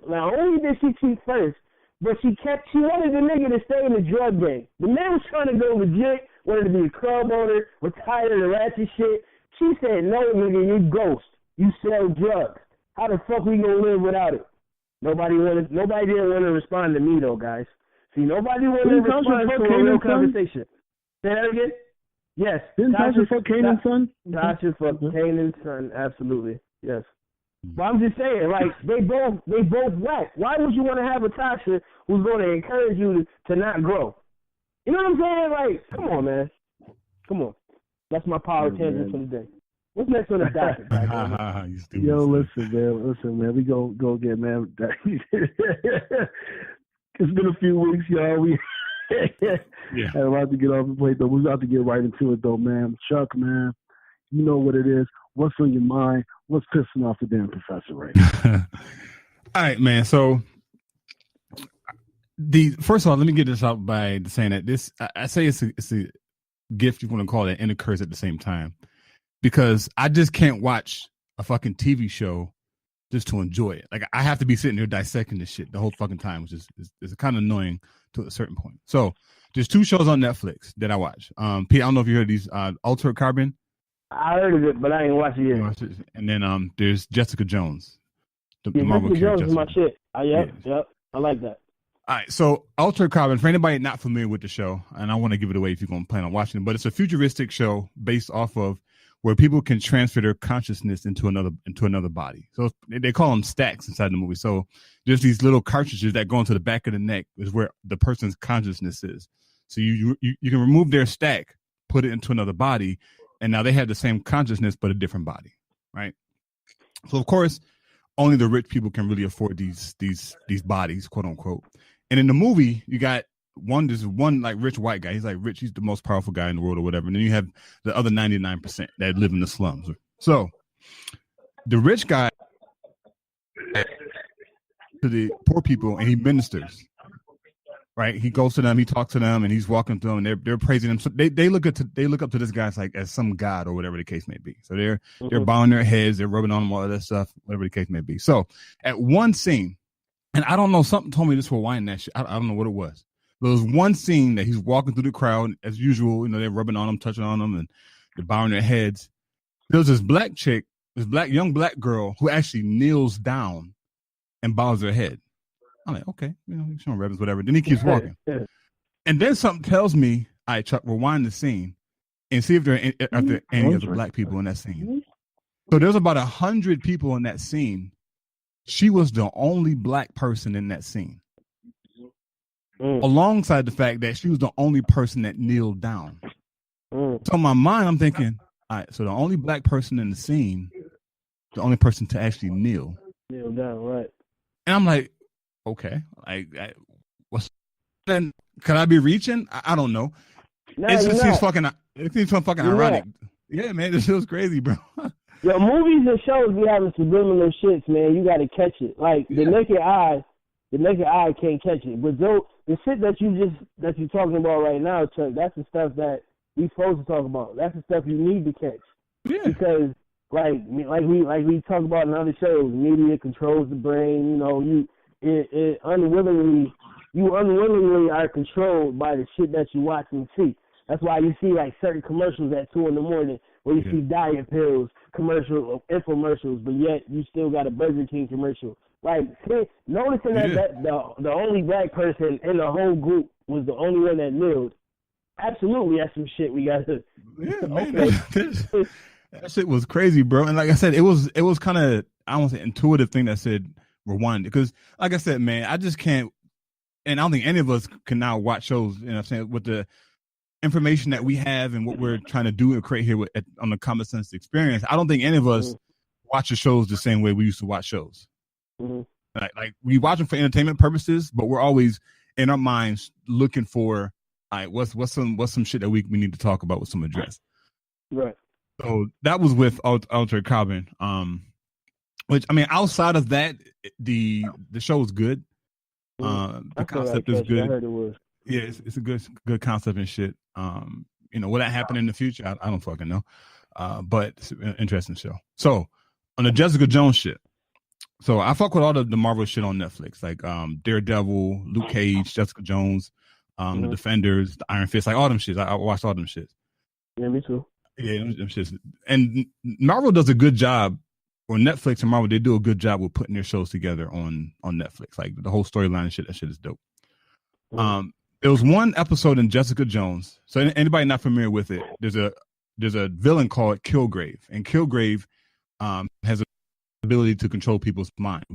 first, but she wanted the nigga to stay in the drug game. The man was trying to go legit. Wanted to be a club owner, retired of the ratchet shit. She said, no, nigga, you ghost. You sell drugs. How the fuck we gonna live without it? Nobody didn't want to respond to me, though, guys. See, nobody wanted to respond to a real conversation. Say that again? Yes. Didn't Tasha fuck Kanan's son? Tasha fucked Kanan's son, absolutely. Yes. But I'm just saying, like, they both whack. Why would you want to have a Tasha who's going to encourage you to not grow? You know what I'm saying? Like, come on, man. Come on. That's my power tangent for the day. What's next on the docket? Yo, listen, man. We go get, man. It's been a few weeks, y'all. We had a lot to get off the plate, but we're about to get right into it, though, man. Chuck, man, you know what it is. What's on your mind? What's pissing off the damn professor right now? All right, man. So, first of all, let me get this out by saying that this, I say it's a gift, you want to call it, and it occurs at the same time, because I just can't watch a fucking TV show just to enjoy it. Like, I have to be sitting here dissecting this shit the whole fucking time, which is kind of annoying to a certain point. So there's 2 shows on Netflix that I watch. Pete, I don't know if you heard these. Altered Carbon. I heard of it, but I ain't watched it yet. And then there's Jessica Jones. The Marvel Jessica Jones is my shit. Yep. I like that. All right, so Altered Carbon, for anybody not familiar with the show, and I want to give it away if you're going to plan on watching it, but it's a futuristic show based off of where people can transfer their consciousness into another body. So they call them stacks inside the movie. So there's these little cartridges that go into the back of the neck is where the person's consciousness is. So you can remove their stack, put it into another body, and now they have the same consciousness but a different body, right? So of course, only the rich people can really afford these bodies, quote unquote. And in the movie, you got this one like rich white guy. He's like rich. He's the most powerful guy in the world or whatever. And then you have the other 99% that live in the slums. So the rich guy to the poor people and he ministers, right? He goes to them, he talks to them, and he's walking through them, and they're praising him. So they look up to this guy as some god or whatever the case may be. So they're bowing their heads, they're rubbing on him, all of that stuff, whatever the case may be. So at one scene, and I don't know, something told me this for wine that shit. I don't know what it was. There was one scene that he's walking through the crowd as usual. You know, they're rubbing on him, touching on him, and they're bowing their heads. There's this black chick, young black girl who actually kneels down and bows her head. I'm like, okay, he's showing reverence, whatever. Then he keeps walking. And then something tells me, all right, Chuck, rewind the scene and see if there are any other black people in that scene. So there's about 100 people in that scene. She was the only black person in that scene. Alongside the fact that she was the only person that kneeled down. So in my mind, I'm thinking, All right, so the only black person in the scene, the only person to actually kneel. Kneel down, right? And I'm like, okay, what's then? Could I be reaching? I don't know. No, It seems not. fucking. It seems fucking You're ironic. not. Yeah, man, this was crazy, bro. Yo, movies and shows be having subliminal shits, man. You gotta catch it. Like the naked eye can't catch it. But the shit that you're talking about right now, Chuck, that's the stuff that we supposed to talk about. That's the stuff you need to catch. Yeah. Because like we talk about in other shows, media controls the brain. You know, you unwillingly are controlled by the shit that you watch and see. That's why you see like certain commercials at 2 a.m. where you see diet pills, infomercials, but yet you still got a Burger King commercial. Like, noticing that the only black person in the whole group was the only one that kneeled. Absolutely, that's some shit we got to. Yeah, man, that shit was crazy, bro. And like I said, it was kind of, I don't want to say intuitive thing that said rewind, because like I said, man, I just can't, and I don't think any of us can now watch shows. You know what I'm saying, with the information that we have and what we're trying to do and create here on the Common Sense Experience, I don't think any of us watch the shows the same way we used to watch shows. Mm-hmm. Like we watch them for entertainment purposes, but we're always in our minds looking for, all right, what's some shit that we need to talk about with some address. Right. So that was with Altered Carbon. Which, I mean, outside of that, the show is good. The concept is good. I heard it was. Yeah, it's a good concept and shit. You know, will that happen in the future? I don't fucking know. But it's an interesting show. So on the Jessica Jones shit. So I fuck with all the Marvel shit on Netflix, like Daredevil, Luke Cage, Jessica Jones, the Defenders, the Iron Fist, like all them shits. I watched all them shits. Yeah, me too. Yeah, them shits. And Marvel does a good job, or Netflix and Marvel, they do a good job with putting their shows together on Netflix. Like the whole storyline and shit, that shit is dope. There was one episode in Jessica Jones. So anybody not familiar with it, there's a villain called Kilgrave, and Kilgrave has an ability to control people's mind,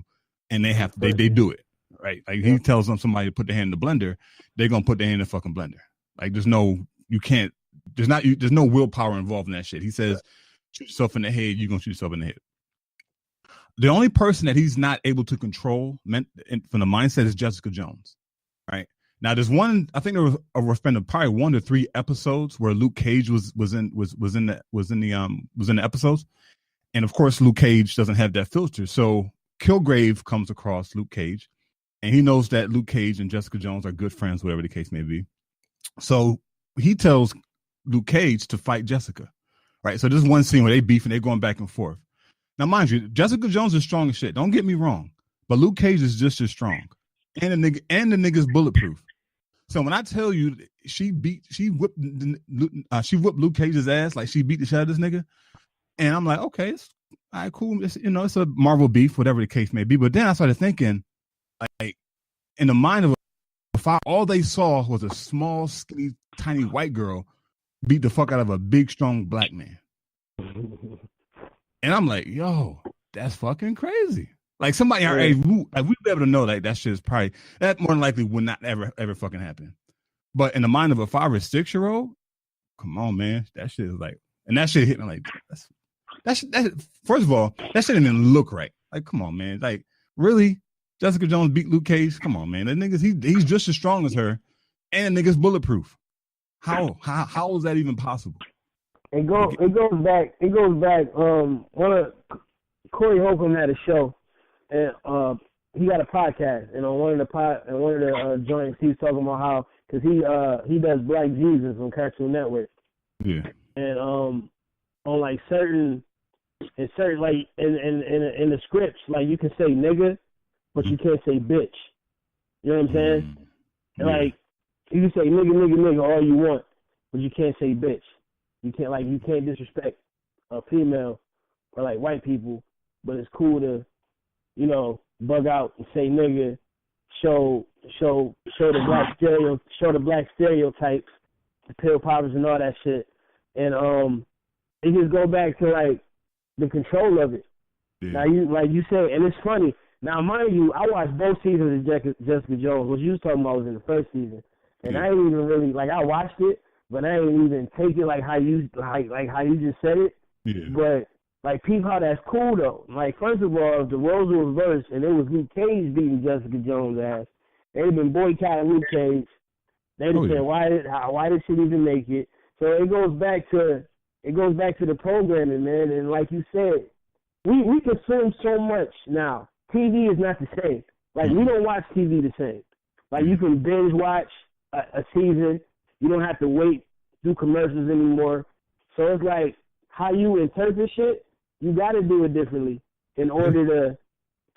and they do it right. Like he tells somebody to put their hand in the blender, they're gonna put their hand in the fucking blender. Like there's no willpower involved in that shit. He says, shoot yourself in the head, you're gonna shoot yourself in the head. The only person that he's not able to control from the mindset is Jessica Jones. Right. Now there's one, I think there was probably 1 to 3 episodes where Luke Cage was in the episodes. And of course, Luke Cage doesn't have that filter. So Kilgrave comes across Luke Cage, and he knows that Luke Cage and Jessica Jones are good friends, whatever the case may be. So he tells Luke Cage to fight Jessica. Right. So this is one scene where they beef and they're going back and forth. Now, mind you, Jessica Jones is strong as shit. Don't get me wrong, but Luke Cage is just as strong, and the nigga's bulletproof. So when I tell you she whipped Luke Cage's ass, like she beat the shit out of this nigga, and I'm like, okay, it's all right, cool. It's a Marvel beef, whatever the case may be. But then I started thinking, like, in the mind of a father, all they saw was a small, skinny, tiny white girl beat the fuck out of a big, strong black man. And I'm like, yo, that's fucking crazy. Like somebody, we'd be able to know like that shit is probably, that more than likely would not ever fucking happen. But in the mind of a 5 or 6 year old, come on, man, that shit is like, and that shit hit me like, that first of all, that shit didn't even look right. Like, come on, man, like really, Jessica Jones beat Luke Cage? Come on, man, that nigga's he's just as strong as her, and the nigga's bulletproof. How is that even possible? It goes back. One of Corey Holcomb had a show, and he got a podcast, and on one of the joints, he was talking about how, because he does Black Jesus on Cartoon Network. Yeah. And on like certain like in the scripts, like you can say nigga, but you can't say bitch. You know what I'm saying? And like you can say nigga all you want, but you can't say bitch. You can't disrespect a female or like white people, but it's cool to, bug out and say nigga, show the black stereotypes, the pill poppers and all that shit. And it just go back to like the control of it. Yeah. Now you say, and it's funny. Now mind you, I watched both seasons of Jessica Jones. What you was talking about was in the first season, and I ain't even really I watched it. but I ain't even take it like how you just said it. Yeah. But like, peep how that's cool though. Like, first of all, if the roles were reversed and it was Luke Cage beating Jessica Jones' ass, they'd been boycotting Luke Cage. They'd have said, why did she even make it? So it goes back to the programming, man. And like you said, we consume so much now. TV is not the same. Like, we don't watch TV the same. Like, you can binge watch a season. You don't have to wait through commercials anymore. So it's like, how you interpret shit, you got to do it differently in order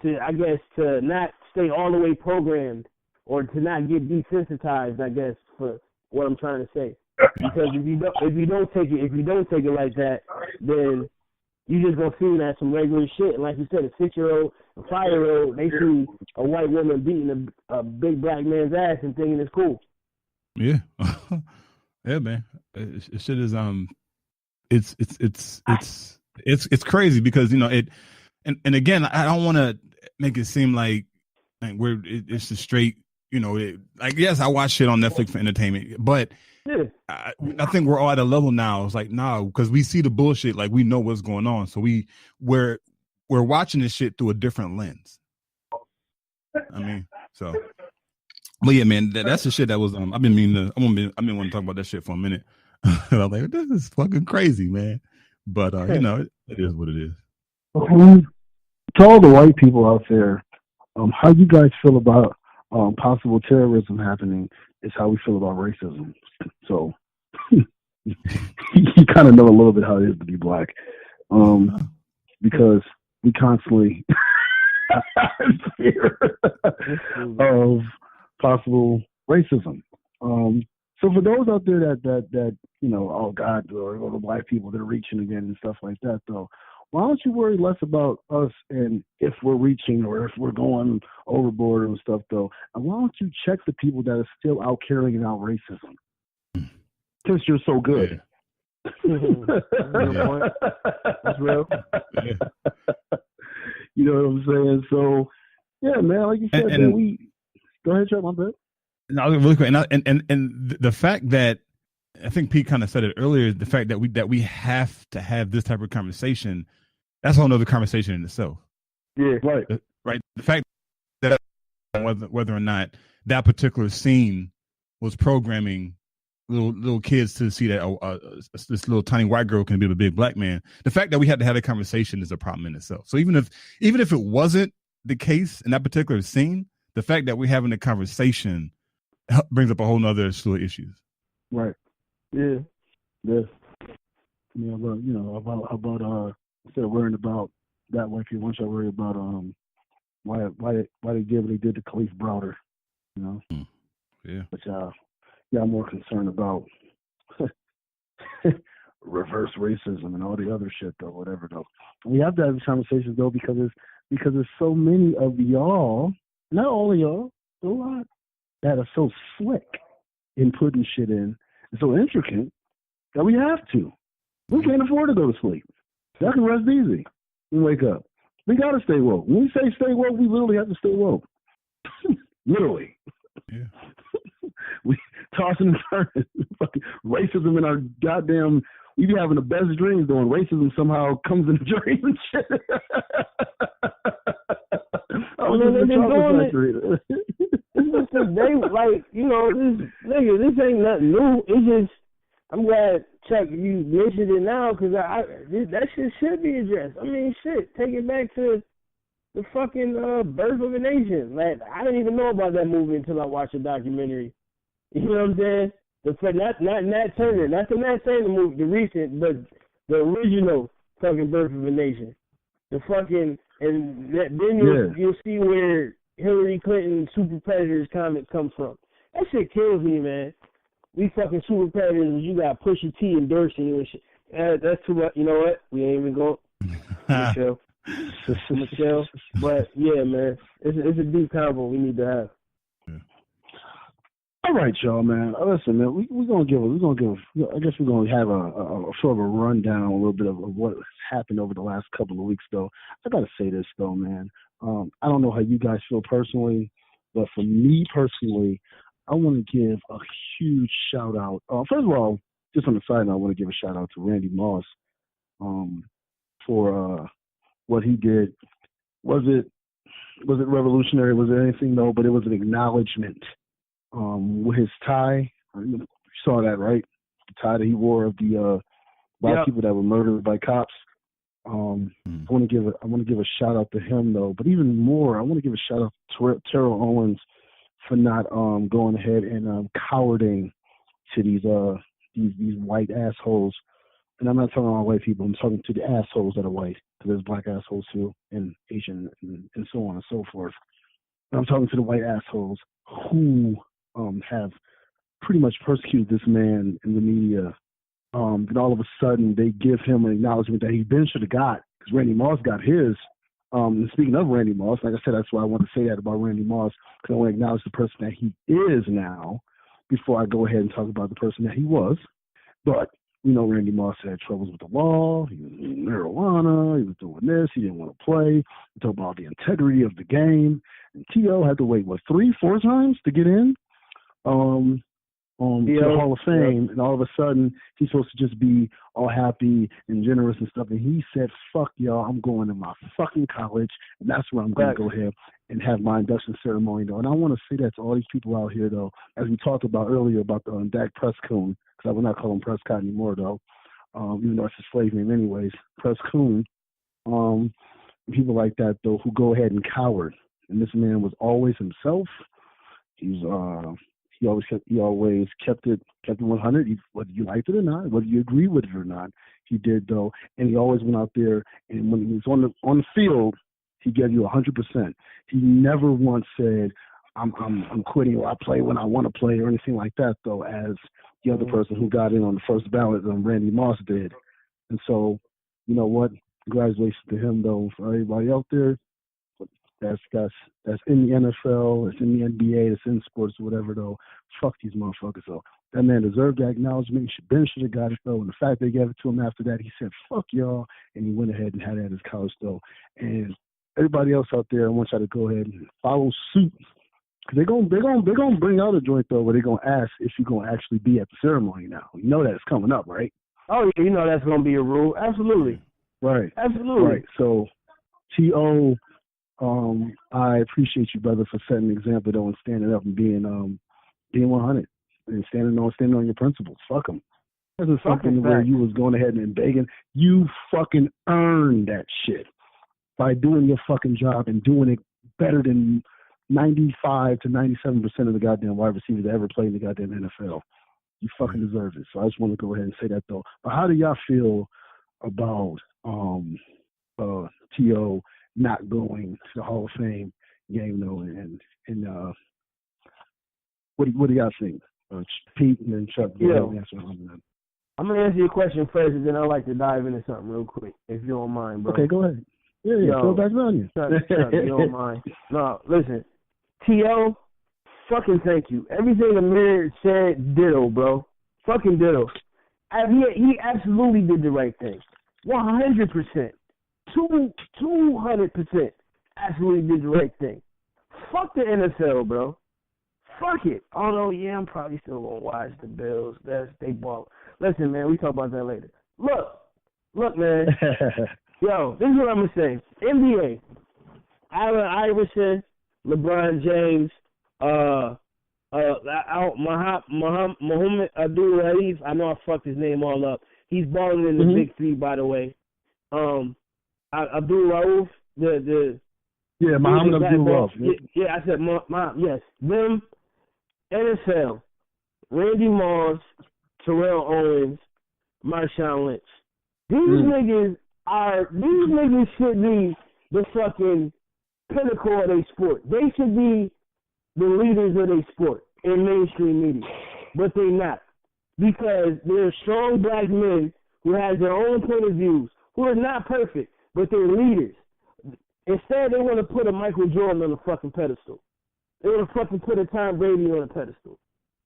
to I guess, to not stay all the way programmed or to not get desensitized, I guess, for what I'm trying to say. Because if you don't take it like that, then you just gonna see that some regular shit. And like you said, a 6-year-old, a 5-year-old, they see a white woman beating a big black man's ass and thinking it's cool. Yeah, yeah, man. It shit is it's crazy because it and again, I don't want to make it seem like it's just straight. Like, yes, I watch shit on Netflix for entertainment, but I think we're all at a level now. It's like, because we see the bullshit, like we know what's going on, so we're watching this shit through a different lens. I mean, so, but yeah, man, that's the shit that was. I've been wanting to talk about that shit for a minute. I'm like, this is fucking crazy, man. But it is what it is. To all the white people out there, how you guys feel about possible terrorism happening is how we feel about racism. So you kind of know a little bit how it is to be black, because we constantly fear of possible racism. So for those out there that oh God, or the black people that are reaching again and stuff like that, though, why don't you worry less about us and if we're reaching or if we're going overboard and stuff, though? And why don't you check the people that are still out carrying out racism? Since you're so good. Yeah. That's real. Yeah. You know what I'm saying? So, yeah, man, like you said, man, go ahead, Chuck, my bad. No, really quick, and the fact that I think Pete kind of said it earlier, the fact that we have to have this type of conversation, that's a whole nother conversation in itself. Yeah, right. The fact that whether or not that particular scene was programming little kids to see that this little tiny white girl can be a big black man. The fact that we had to have a conversation is a problem in itself. So even if it wasn't the case in that particular scene, the fact that we're having a conversation brings up a whole nother slew of issues. Right. Yeah. Yes. Yeah, but about instead of worrying about that white people, once I worry about why they did what they did to Khalif Browder, Yeah. But I'm more concerned about reverse racism and all the other shit, though, whatever, though. We have to have these conversations, though, because there's so many of y'all, not all of y'all, a lot, that are so slick in putting shit in and so intricate that we have to. We can't afford to go to sleep. That can rest easy and wake up. We got to stay woke. When we say stay woke, we literally have to stay woke. Literally. Yeah. We tossing and turning. Fucking racism in our goddamn. We be having the best dreams, though, and racism somehow comes in the dreams and shit. They've been doing it. It's just that they, like, this ain't nothing new. It's just, I'm glad, Chuck, you mentioned it now, because that shit should be addressed. I mean, shit, take it back to the fucking Birth of a Nation. Like, I didn't even know about that movie until I watched the documentary. You know what I'm saying? Not Nat Turner, not the Nat Turner movie, the recent, but the original fucking Birth of a Nation. The fucking, and then you'll see where Hillary Clinton's Super Predators comic comes from. That shit kills me, man. We fucking Super Predators, you got Pusha T endorsing you and shit. That's too much. You know what? We ain't even going. Michelle. But yeah, man, it's a deep convo we need to have. All right, y'all, man. Listen, man, we're gonna give. I guess we're gonna have a sort of a rundown, a little bit of what happened over the last couple of weeks, though. I gotta say this, though, man. I don't know how you guys feel personally, but for me personally, I want to give a huge shout out. First of all, just on the side note, I want to give a shout out to Randy Moss for what he did. Was it revolutionary? Was it anything? No, but it was an acknowledgement. With his tie, you saw that, right? The tie that he wore of the black people that were murdered by cops. I want to give a shout out to him though, but even more, I want to give a shout out to Terrell Owens for not going ahead and cowarding to these white assholes. And I'm not talking about white people. I'm talking to the assholes that are white, because there's black assholes too, and Asian, and so on and so forth. And I'm talking to the white assholes who have pretty much persecuted this man in the media. And all of a sudden, they give him an acknowledgement that he should have got, because Randy Moss got his. And speaking of Randy Moss, like I said, that's why I want to say that about Randy Moss, because I want to acknowledge the person that he is now before I go ahead and talk about the person that he was. But we know Randy Moss had troubles with the law. He was doing marijuana. He was doing this. He didn't want to play. We talk about the integrity of the game. And T.O. had to wait, 3-4 times to get in to the Hall of Fame. And all of a sudden, he's supposed to just be all happy and generous and stuff. And he said, fuck y'all, I'm going to my fucking college. And that's where I'm going to go ahead and have my induction ceremony, though. And I want to say that to all these people out here, though, as we talked about earlier about the Dak Prescott, because I will not call him Prescott anymore, though, even though it's his slave name anyways, Prescott. People like that, though, who go ahead and coward. And this man was always himself. He always kept it 100, whether you liked it or not, whether you agree with it or not. He did, though, and he always went out there, and when he was on the field, he gave you 100%. He never once said, I'm quitting, or I play when I want to play, or anything like that, though, as the other person who got in on the first ballot, Randy Moss, did. And so, you know what? Congratulations to him, though, for everybody out there. That's in the NFL, it's in the NBA, it's in sports, whatever, though. Fuck these motherfuckers, though. That man deserved that acknowledgement. Ben should have got it, though. And the fact they gave it to him after that, he said, fuck y'all, and he went ahead and had it at his college, though. And everybody else out there, I want y'all to go ahead and follow suit. They're gonna bring out a joint, though, where they're gonna ask if you're gonna actually be at the ceremony now. You know that's coming up, right? Oh, yeah, you know that's gonna be a rule. Absolutely. Right. Absolutely. Right. So, T.O., I appreciate you, brother, for setting an example, though, and standing up and being 100 and standing on your principles. Fuck them. This is something where you was going ahead and begging. You fucking earned that shit by doing your fucking job and doing it better than 95 to 97% of the goddamn wide receivers that ever played in the goddamn NFL. You fucking deserve it. So I just want to go ahead and say that, though. But how do y'all feel about T.O. not going to the Hall of Fame game, though? And what do y'all think? Pete and then Chuck. I'm going to answer your question first, and then I'd like to dive into something real quick, if you don't mind, bro. Okay, go ahead. Yeah, throw back on you. Chuck, you don't mind. No, listen. T.O., fucking thank you. Everything Amir said, ditto, bro. Fucking ditto. He absolutely did the right thing. 100%. 200% absolutely did the right thing. Fuck the NFL, bro. Fuck it. Although, yeah, I'm probably still going to watch the Bills. They ball. Listen, man, we talk about that later. Look, man. Yo, this is what I'm going to say. NBA. Allen Iverson, LeBron James, Muhammad Abdul Raif. I know I fucked his name all up. He's balling in the big three, by the way. Abdul Rauf, Muhammad Abdul Rauf. Yeah, I said yes. Them, NFL, Randy Moss, Terrell Owens, Marshawn Lynch. These niggas should be the fucking pinnacle of their sport. They should be the leaders of their sport in mainstream media, but they're not, because they're strong black men who have their own point of views, who are not perfect, but they're leaders. Instead, they want to put a Michael Jordan on a fucking pedestal. They want to fucking put a Tom Brady on a pedestal.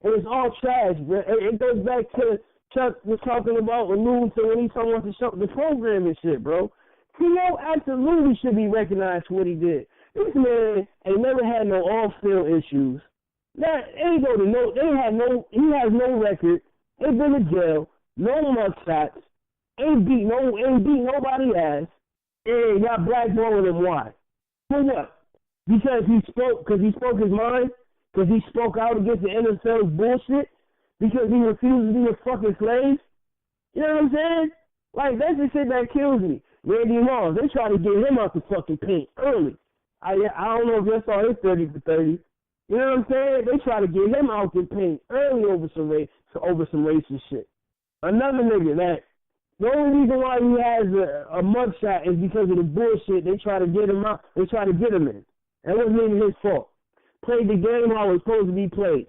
And it's all trash, bro. It goes back to Chuck was talking about alluding to when he's talking about the program and shit, bro. T.O. absolutely should be recognized for what he did. This man ain't never had no off-field issues. He has no record. Ain't been to jail. no mugshots, ain't beat nobody ass, and got blackballing him. Why? For what? Because he spoke his mind? Because he spoke out against the NFL's bullshit? Because he refused to be a fucking slave? You know what I'm saying? Like, that's the shit that kills me. Randy Moss, they try to get him out the fucking paint early. I don't know if you saw his 30 for 30. You know what I'm saying? They try to get him out the paint early over some racist shit. Another nigga that the only reason why he has a mugshot is because of the bullshit they try to get him out. They try to get him in. That wasn't even his fault. Played the game how it was supposed to be played.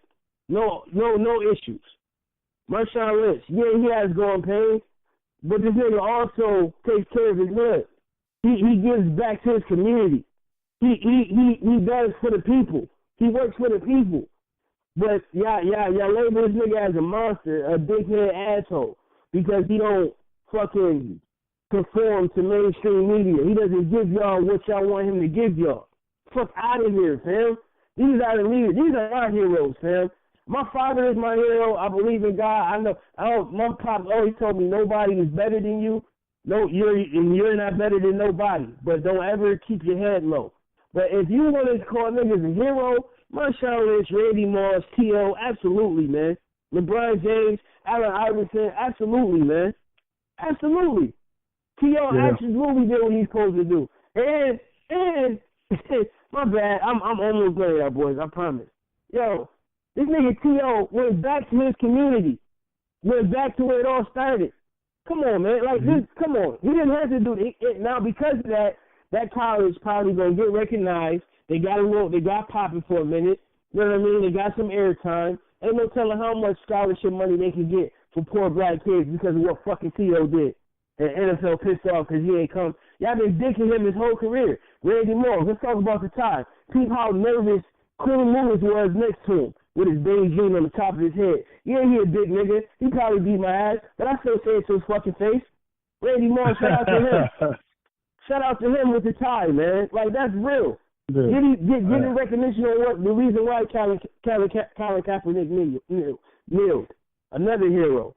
No issues. Marshawn Lynch, yeah, he has growing pains, but this nigga also takes care of his hood. He gives back to his community. He does for the people. He works for the people. But y'all label this nigga as a monster, a big-head asshole, because he don't fucking conform to mainstream media. He doesn't give y'all what y'all want him to give y'all. Fuck out of here, fam. These are the leaders. These are our heroes, fam. My father is my hero. I believe in God. My pop always told me nobody is better than you. No, you're not better than nobody. But don't ever keep your head low. But if you want to call niggas a hero, Marshawn Lynch, Randy Moss, T.O., absolutely, man. LeBron James, Allen Iverson, absolutely, man. Absolutely. T.O. absolutely did what he's supposed to do. And my bad, I'm almost done, y'all boys, I promise. Yo, this nigga T.O. went back to his community. Went back to where it all started. Come on, man. Like, this, come on. He didn't have to do it. Now, because of that college probably going to get recognized. They got popping for a minute. You know what I mean? They got some airtime. Ain't no telling how much scholarship money they can get for poor black kids because of what fucking T.O. did. And NFL pissed off because he ain't come. Y'all been dicking him his whole career. Randy Moss, let's talk about the time. See how nervous Quinn Lewis was next to him with his Beijing on the top of his head. Yeah, he a big nigga. He probably beat my ass, but I still say it to his fucking face. Randy Moss, shout out to him. Shout out to him with the tie, man. Like, that's real. Yeah. Getting recognition on what the reason why Colin Kaepernick kneeled. Another hero.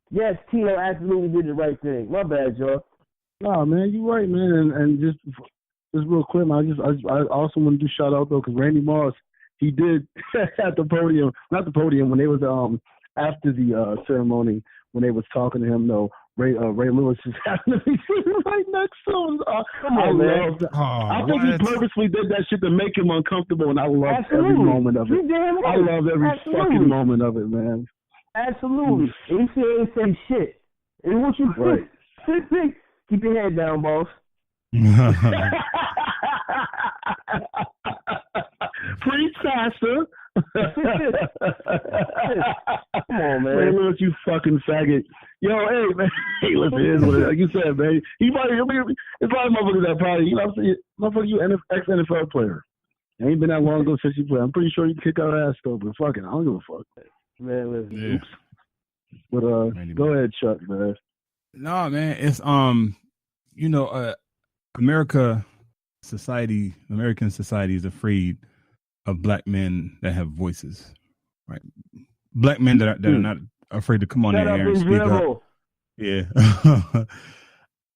Yes, Tino absolutely did the right thing. My bad, y'all. No, man, you're right, man. And just real quick, man, I also want to do shout out though, because Randy Moss, he did at the podium, not the podium, when they was after the ceremony, when they was talking to him though. Ray Lewis is happening to be sitting right next to him. I think he purposely did that shit to make him uncomfortable, and I loved every moment of it. I loved every fucking moment of it, man. Absolutely. And he ain't say shit. And what you think? Keep your head down, boss. Preach, Pastor. Come on, man. Ray Lewis, you fucking faggot. Yo, hey, man. Hey, listen, like you said, man. It's probably motherfuckers that probably, you know what I'm saying? Motherfucker, you ex-NFL player. It ain't been that long ago since you played. I'm pretty sure you kick our ass, though, but fuck it. I don't give a fuck. Man, listen. Yeah. Oops. But, go ahead, Chuck, man. No, man. It's, American society is afraid of black men that have voices, right? Black men that are not afraid to come on there and speak up. Yeah.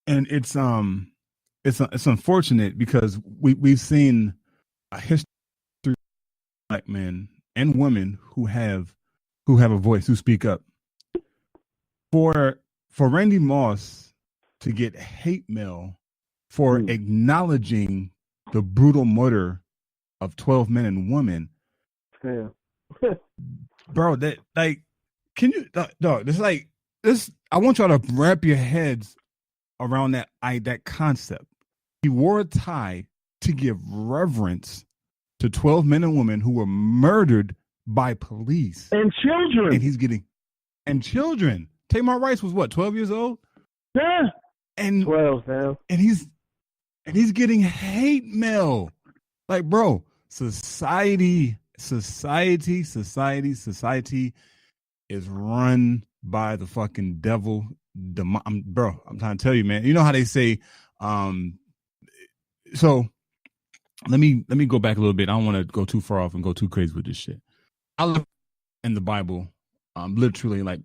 And it's unfortunate because we've seen a history of black men and women who have a voice, who speak up. For Randy Moss to get hate mail for acknowledging the brutal murder of 12 men and women. Yeah. Bro, that, like, can you, dog, it's like this. I want y'all to wrap your heads around that concept. He wore a tie to give reverence to 12 men and women who were murdered by police. And children. And children. Tamar Rice was what, 12 years old? Yeah. And 12, man. And he's getting hate mail. Like, bro, society is run by the fucking devil. Bro, I'm trying to tell you, man. You know how they say, so let me go back a little bit. I don't want to go too far off and go too crazy with this shit. I look in the Bible, literally like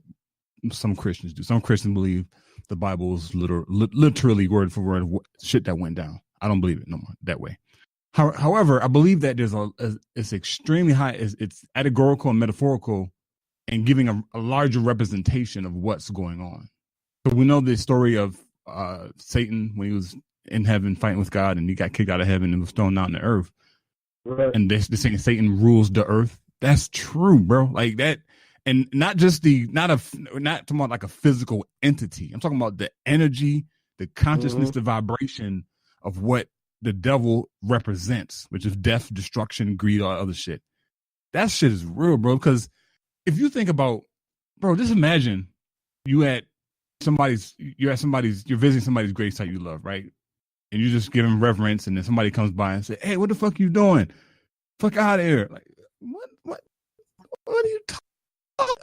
some Christians do. Some Christians believe the Bible is literally word for word shit that went down. I don't believe it no more that way. However, I believe that it's extremely high. It's allegorical and metaphorical, and giving a larger representation of what's going on. So we know the story of Satan when he was in heaven fighting with God, and he got kicked out of heaven and was thrown out in the earth. Right. And they're saying Satan rules the earth. That's true, bro. Like that, and not talking about like a physical entity. I'm talking about the energy, the consciousness, the vibration of what the devil represents, which is death, destruction, greed, all that other shit. That shit is real, bro. Because if you think about, bro, just imagine you're visiting somebody's grave site you love, right? And you just give them reverence, and then somebody comes by and say, "Hey, what the fuck you doing? Fuck out of here!" Like, what are you talking?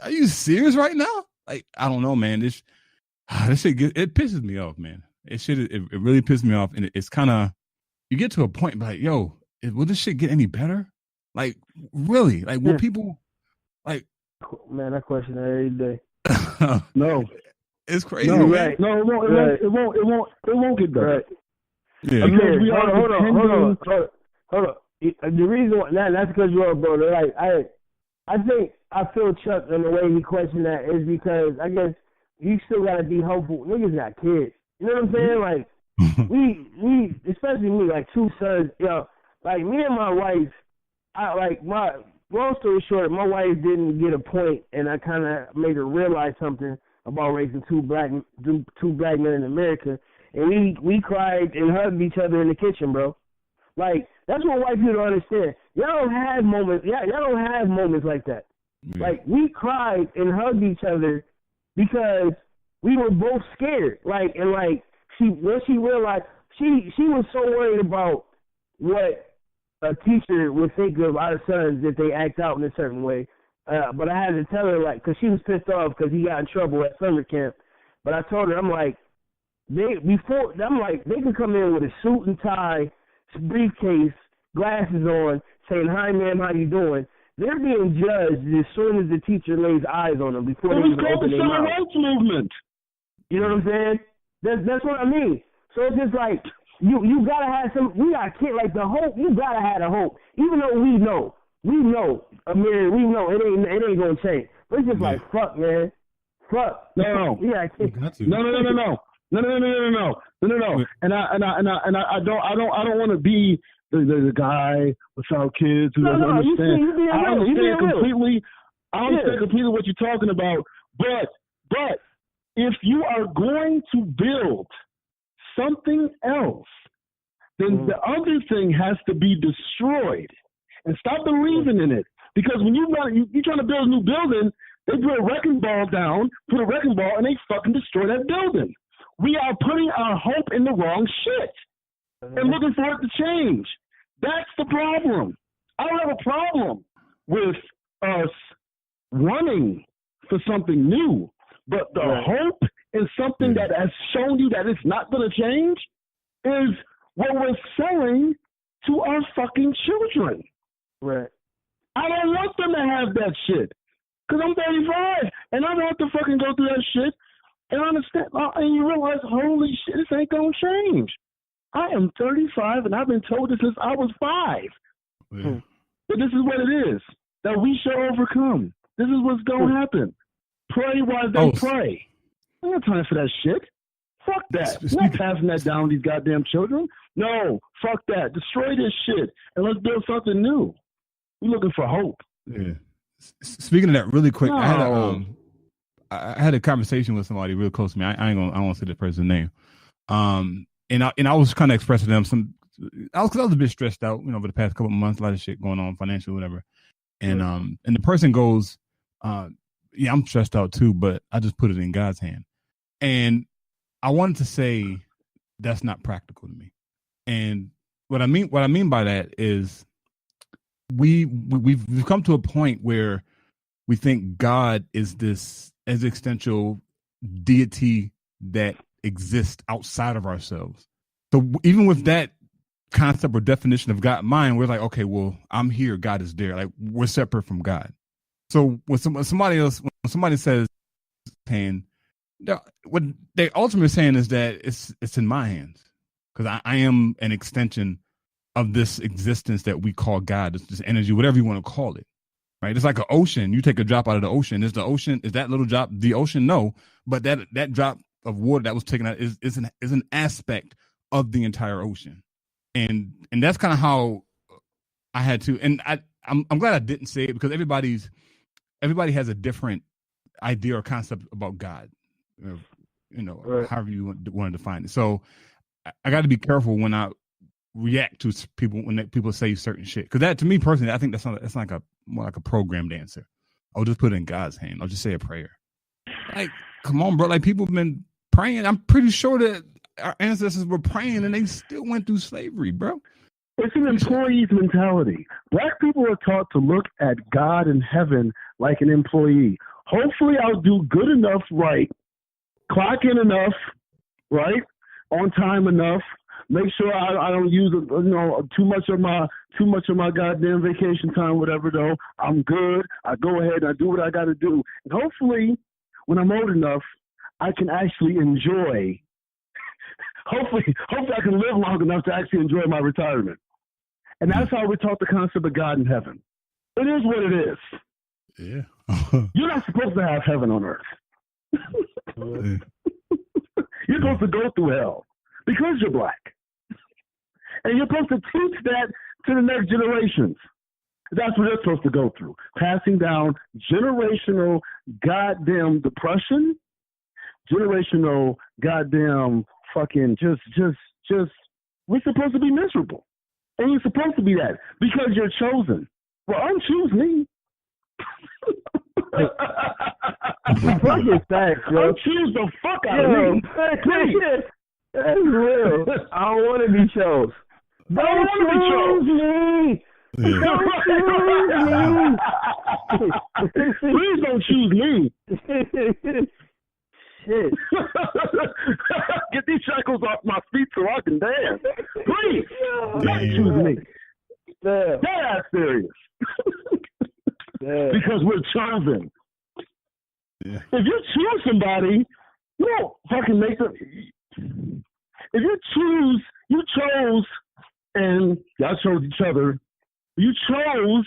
Are you serious right now? Like, I don't know, man. This shit it pisses me off, man. It really pisses me off, and it's kind of, you get to a point like, yo, will this shit get any better? Like, really? Like, will people like? Man, I question that every day. No, it's crazy. No, right. No, it won't get better. Right. Yeah. Hold on. The reason why, that's because you're a brother. Like, I think I feel Chuck in the way he questioned that is because I guess you still gotta be hopeful. Niggas got kids. You know what I'm saying? Like, we especially me, like 2 sons. Like me and my wife. Long story short, my wife didn't get a point, and I kind of made her realize something about raising two black men in America. And we cried and hugged each other in the kitchen, bro. Like, that's what white people don't understand. Y'all don't have moments. Y'all don't have moments like that. Yeah. Like, we cried and hugged each other because we were both scared. Like, and like when she realized she was so worried about what a teacher would think of our sons if they act out in a certain way. But I had to tell her, like, because she was pissed off because he got in trouble at summer camp. But I told her, I'm like, they could come in with a suit and tie, briefcase, glasses on, saying, "Hi, ma'am, how you doing?" They're being judged as soon as the teacher lays eyes on them before they even open their mouth. It was called the civil rights movement. You know what I'm saying? That's what I mean. So it's just like, you gotta have we got kids, like the hope. You gotta have the hope, even though we know, Amir, we know it ain't gonna change. But it's just like, fuck, man, fuck. No. Yeah, No. And I don't want to be the guy without kids who doesn't understand. I understand completely. I understand completely what you're talking about. But if you are going to build something else, then the other thing has to be destroyed. And stop believing in it. Because when you're trying to build a new building, they put a wrecking ball down, and they fucking destroy that building. We are putting our hope in the wrong shit and looking for it to change. That's the problem. I don't have a problem with us running for something new, but the hope in something that has shown you that it's not going to change is what we're selling to our fucking children. Right. I don't want them to have that shit. Because I'm 35, and I don't have to fucking go through that shit and understand. And you realize, holy shit, this ain't going to change. I am 35, and I've been told this since I was 5. Yeah. But this is what it is, that we shall overcome. This is what's going to happen. Pray while they pray. I don't have time for that shit. Fuck that. I'm not passing that down to these goddamn children. No, fuck that. Destroy this shit, and let's build something new. We're looking for hope. Yeah. Speaking of that, really quick, I had a conversation with somebody real close to me. I won't say the person's name. And I was kind of expressing to them I was a bit stressed out, over the past couple of months, a lot of shit going on, financial, whatever. And and the person goes, yeah, I'm stressed out too, but I just put it in God's hand. And I wanted to say that's not practical to me. And what I mean by that is we've come to a point where we think God is this existential deity that exists outside of ourselves. So even with that concept or definition of God in mind, we're like, okay, well, I'm here, God is there. Like, we're separate from God. So when somebody says saying, what they ultimately saying is that it's in my hands because I am an extension of this existence that we call God, this energy, whatever you want to call it. Right? It's like an ocean. You take a drop out of the ocean. Is the ocean, is that little drop the ocean? No, but that drop of water that was taken out is an aspect of the entire ocean. And that's kind of how I had to, and I'm glad I didn't say it because everybody has a different idea or concept about God, right. However you want to define it. So I got to be careful when I react to people when people say certain shit, because that, to me personally, I think that's like more like a programmed answer. I'll just put it in God's hand. I'll just say a prayer. Like, come on, bro. Like, people have been praying. I'm pretty sure that our ancestors were praying and they still went through slavery, bro. It's an employee's mentality. Black people are taught to look at God in heaven like an employee. Hopefully I'll do good enough, right? Clock in enough, right? On time enough. Make sure I don't use too much of my goddamn vacation time, whatever. Though I'm good. I go ahead and I do what I got to do. And hopefully, when I'm old enough, I can actually enjoy. Hopefully I can live long enough to actually enjoy my retirement. And that's how we're taught the concept of God in heaven. It is what it is. Yeah. You're not supposed to have heaven on earth. You're supposed to go through hell because you're black. And you're supposed to teach that to the next generations. That's what they're supposed to go through. Passing down generational goddamn depression, generational goddamn fucking just we're supposed to be miserable. And you're supposed to be that because you're chosen. Well, unchoose me. Fucking facts, bro. Unchoose the fuck out of me. Please. That's real. I don't want to be chose. Don't choose me. Please don't choose me. Shit. Get these shackles off my feet so I can dance. Please. Don't choose me. That's serious. Because we're chosen. Yeah. If you choose somebody, you don't fucking make them. If you chose, and y'all chose each other. You chose,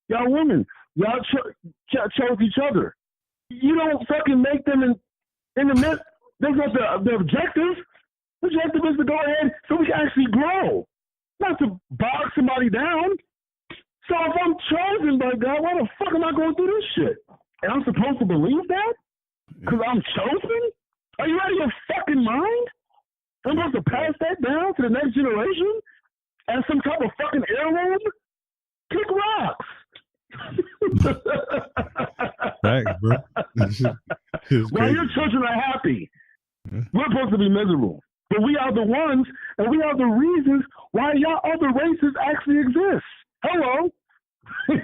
y'all women. Y'all chose each other. You don't fucking make them in the midst. That's not the objective. The objective is to go ahead so we can actually grow, not to bog somebody down. So if I'm chosen by God, why the fuck am I going through this shit? And I'm supposed to believe that? Because I'm chosen? Are you out of your fucking mind? I'm supposed to pass that down to the next generation as some type of fucking heirloom? Kick rocks. Thanks, bro. While your children are happy, we're supposed to be miserable. But we are the ones, and we are the reasons why y'all other races actually exist. Hello. Yeah.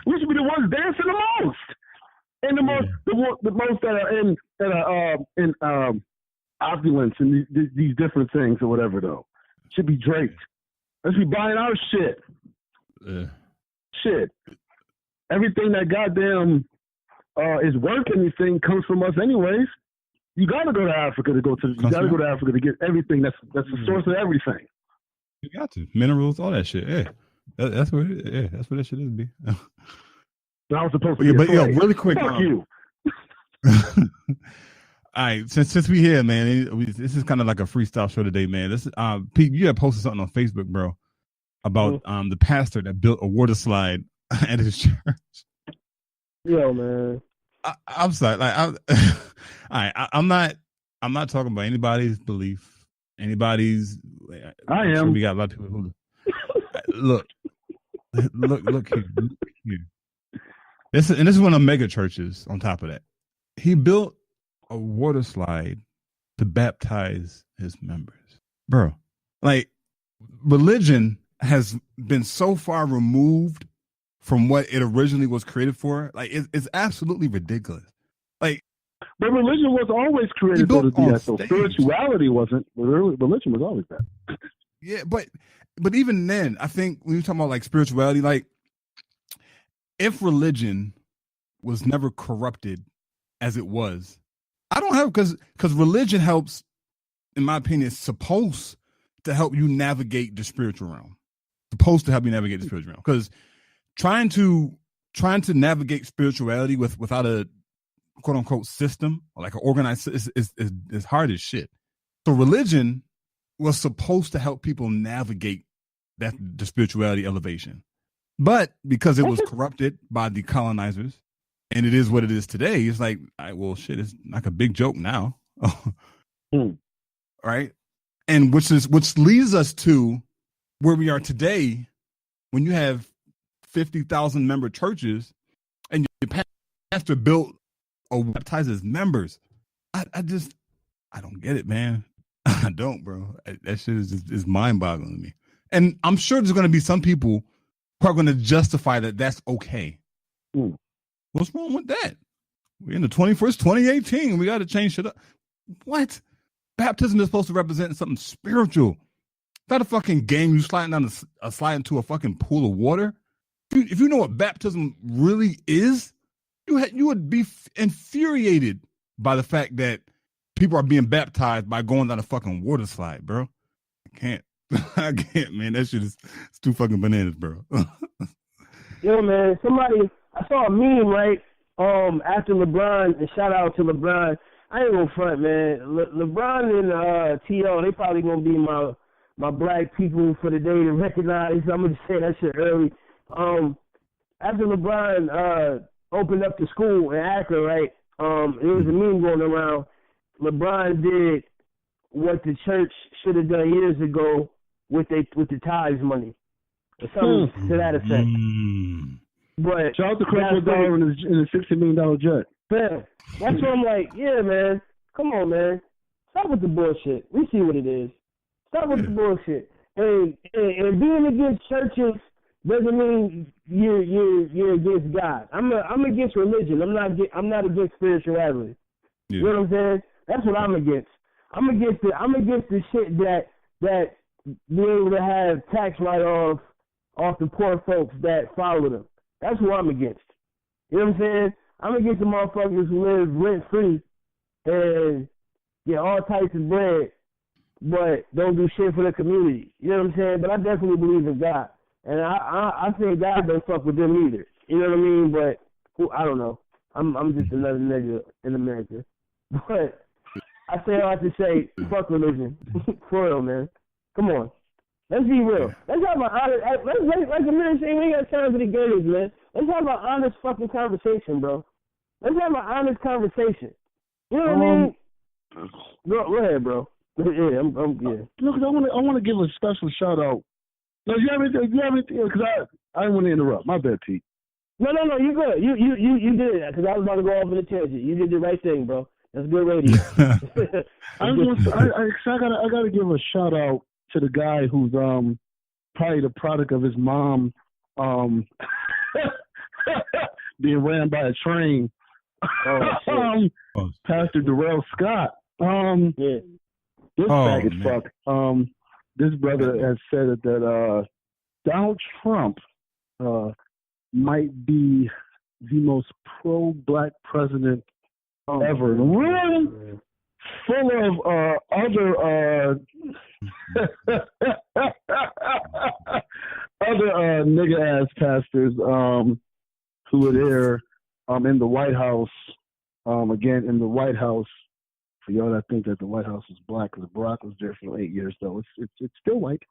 We should be the ones dancing the most, and the most that are in opulence and these different things or whatever. Though should be draped. Let's be buying our shit. Shit. Everything that goddamn is worth anything comes from us, anyways. You gotta go to Africa to go to get everything. That's the source of everything. You got to minerals, all that shit. Yeah, that's what it is. Yeah, that's what that shit is. Be. I was supposed to. But really quick. Fuck you. All right, since we here, man, this is kind of like a freestyle show today, man. This Pete, you had posted something on Facebook, bro, about the pastor that built a water slide at his church. Yo, man. I'm sorry. Like, I'm not talking about anybody's belief. Anybody's. I am. Sure we got a lot of people who look here. This is one of the mega churches. On top of that, he built a water slide to baptize his members, bro. Like, religion has been so far removed from what it originally was created for. Like, it's absolutely ridiculous. Like, but religion was always created to be that. So spirituality wasn't. Religion was always that. Yeah, but even then, I think when you're talking about like spirituality, like if religion was never corrupted as it was. I don't have, because religion helps, in my opinion, it's supposed to help you navigate the spiritual realm. Supposed to help you navigate the spiritual realm. Because trying to navigate spirituality without a quote unquote system, or like an organized, is hard as shit. So religion was supposed to help people navigate the spirituality elevation. But because it was corrupted by the colonizers, and it is what it is today, it's like, well, shit, it's like a big joke now. Right? And which leads us to where we are today, when you have 50,000 member churches and your pastor built or baptizes members. I don't get it, man. I don't, bro. That shit is mind boggling to me. And I'm sure there's going to be some people who are going to justify that that's okay. What's wrong with that? We're in the 21st, 2018. We got to change shit up. What? Baptism is supposed to represent something spiritual. It's not a fucking game you sliding down a slide into a fucking pool of water. If you know what baptism really is, you would be infuriated by the fact that people are being baptized by going down a fucking water slide, bro. I can't, man. That shit it's too fucking bananas, bro. Yo, man, I saw a meme, right? After LeBron, and shout out to LeBron. I ain't gonna front, man. LeBron and T.O., they probably gonna be my black people for the day to recognize. I'm gonna say that shit early. After LeBron opened up the school in Akron, right? There was a meme going around. LeBron did what the church should have done years ago with the tithes money, or something to that effect. But shout out to Chris Dollar in a $60 million jet. Man, that's what I'm like. Yeah, man. Come on, man. Stop with the bullshit. We see what it is. Stop with the bullshit. And being against churches doesn't mean you're against God. I'm against religion. I'm not against spirituality. Yeah. You know what I'm saying? That's what I'm against. I'm against the shit that being able to have tax write-offs off the poor folks that follow them. That's what I'm against. You know what I'm saying? I'm against the motherfuckers who live rent-free and get all types of bread, but don't do shit for the community. You know what I'm saying? But I definitely believe in God. And I think God don't fuck with them either. You know what I mean? But I don't know. I'm just another nigga in America. But I say all to say, fuck religion. For real, man. Come on. Let's be real. Let's have an honest, like Amir said, we ain't got time for the games, man. Let's have an honest fucking conversation, bro. Let's have an honest conversation. You know what I mean? Go ahead, bro. Yeah, I'm good. Look, I want to give a special shout out. No, you have anything? Because I didn't want to interrupt. My bad, Pete. No, you're good. You did it, because I was about to go off on a tangent. You did the right thing, bro. That's good radio. I gotta give a shout out to the guy who's probably the product of his mom being ran by a train. Pastor Darrell Scott. This faggot fuck. This brother has said that Donald Trump might be the most pro-black president ever. Really? Full of other nigga ass pastors who were there in the White House. Again, in the White House, for y'all that think that the White House is black, because Barack was there for 8 years, though it's still white.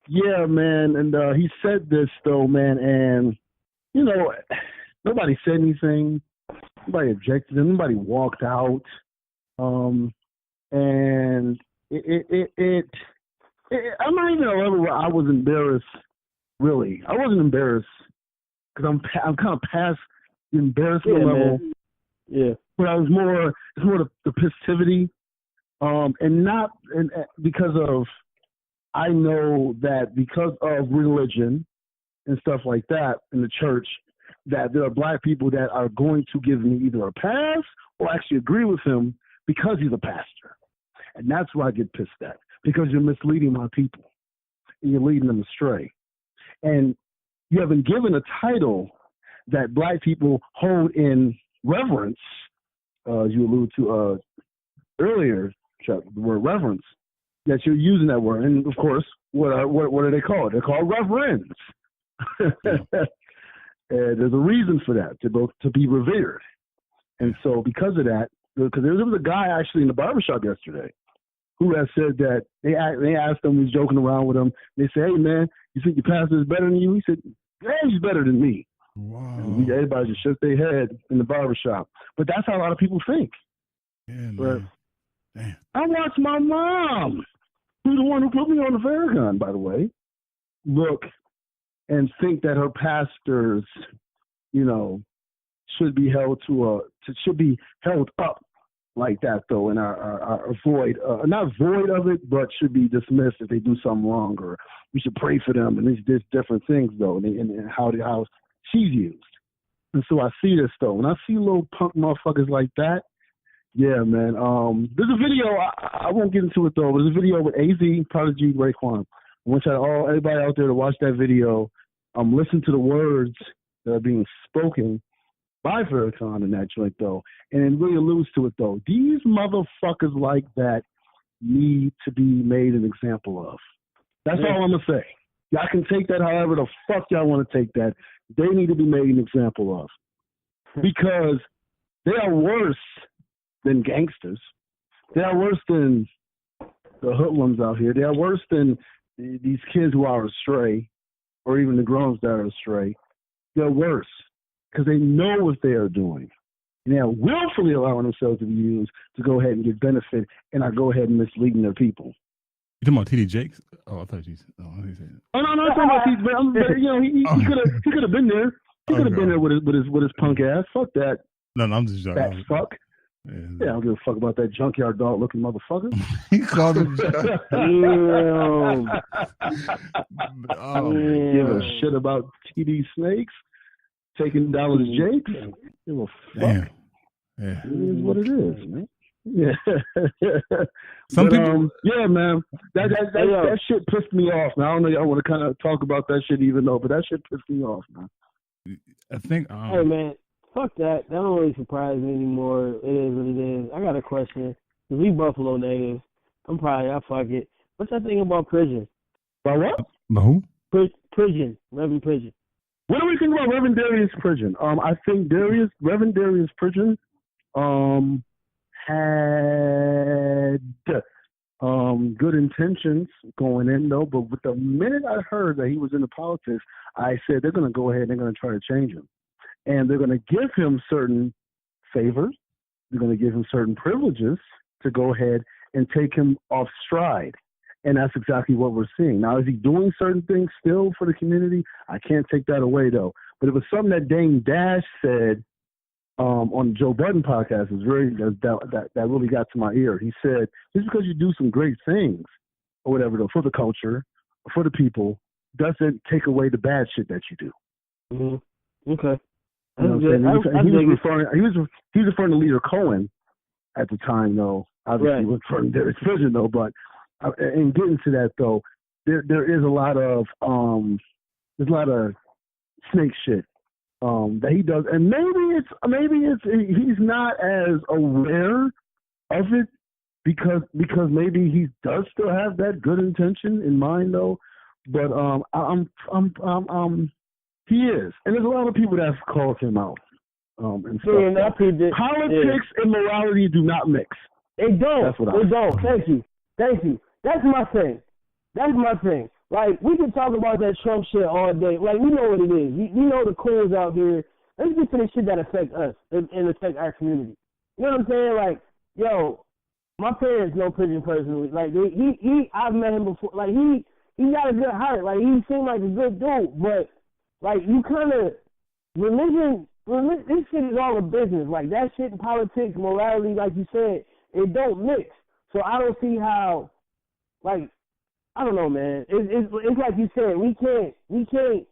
Yeah, man, and he said this though, man, and you know, nobody said anything, nobody objected, nobody walked out, and it I'm not even at a level where I was embarrassed. Really, I wasn't embarrassed because I'm kind of past the embarrassment level. Man. Yeah, but I was it's more the positivity, and because of, I know that because of religion and stuff like that in the church, that there are black people that are going to give me either a pass or actually agree with him because he's a pastor. And that's why I get pissed at, because you're misleading my people and you're leading them astray. And you have been given a title that black people hold in reverence, as you alluded to earlier, Chuck, the word reverence, that you're using that word. And, of course, what are they called? They're called reverends. And there's a reason for that, to be revered. And so because of that, because there was a guy actually in the barbershop yesterday who has said that they asked him, he's joking around with him. They say, hey, man, you think your pastor is better than you? He said, yeah, he's better than me. Wow. And everybody just shook their head in the barbershop. But that's how a lot of people think. Yeah, man. But damn. I watched my mom, who's the one who put me on the Farrakhan, by the way, look and think that her pastors, should be held should be held up like that, though, and are void, not void of it, but should be dismissed if they do something wrong, or we should pray for them, and there's different things, though, and how she's used. And so I see this, though. When I see little punk motherfuckers like that, yeah, man. There's a video, I won't get into it, though, but there's a video with AZ, Prodigy, Raekwon. I want everybody out there to watch that video, listen to the words that are being spoken by Farrakhan in that joint, though, and it really alludes to it, though. These motherfuckers like that need to be made an example of. That's all I'm going to say. Y'all can take that however the fuck y'all want to take that. They need to be made an example of. Because they are worse than gangsters. They are worse than the hoodlums out here. They are worse than these kids who are astray, or even the grown-ups that are astray. They're worse. Because they know what they are doing. And they are willfully allowing themselves to be used to go ahead and get benefit and are go ahead and misleading their people. You talking about T.D. Jakes? Oh, I thought you said. Oh, he said. Oh no, I'm talking about he could have been there. He could have been there with his punk ass. Fuck that. No, I'm just joking. That fuck. Yeah, I don't give a fuck about that junkyard dog looking motherfucker. He called him. Give a shit about TD Snakes. Taking dollars, Jakes. Give a fuck. Damn. Yeah. It is what it is, man. Yeah. Some people. Yeah, man. That shit pissed me off. Now I don't know. I want to kind of talk about that shit, even though, but that shit pissed me off, man. I think. Hey, man. Fuck that. That don't really surprise me anymore. It is what it is. I got a question. We Buffalo natives. I'll fuck it. What's that thing about prison? About what? About who? Prison. Reverend Prison. What do we think about Reverend Darius Prison? I think Reverend Darius Prison had good intentions going in, though, but with the minute I heard that he was into politics, I said they're going to go ahead and they're going to try to change him. And they're going to give him certain favors. They're going to give him certain privileges to go ahead and take him off stride. And that's exactly what we're seeing. Now, is he doing certain things still for the community? I can't take that away, though. But it was something that Dame Dash said on the Joe Budden podcast. That really got to my ear. He said, just because you do some great things or whatever, though, for the culture, for the people, doesn't take away the bad shit that you do. Mm-hmm. Okay. You know what I'm saying? He was referring to Leader Cohen at the time, though. Obviously, he was referring to Darius Prison, though, but and getting to that, though, there is a lot of snake shit that he does, and maybe it's he's not as aware of it because maybe he does still have that good intention in mind, though. But he is, and there's a lot of people that have called him out. And stuff. Politics and morality do not mix. They don't. They don't. Thank you. That's my thing. Like, we can talk about that Trump shit all day. Like, we know what it is. We know the coons out here. Let's get to the shit that affect us and affect our community. You know what I'm saying? Like, yo, my parents know Prison personally. Like, I've met him before. Like, he got a good heart. Like, he seemed like a good dude. But, like, you kind of, religion, this shit is all a business. Like, that shit in politics, morality, like you said, it don't mix. So I don't see how, like, I don't know, man. It's like you said, we can't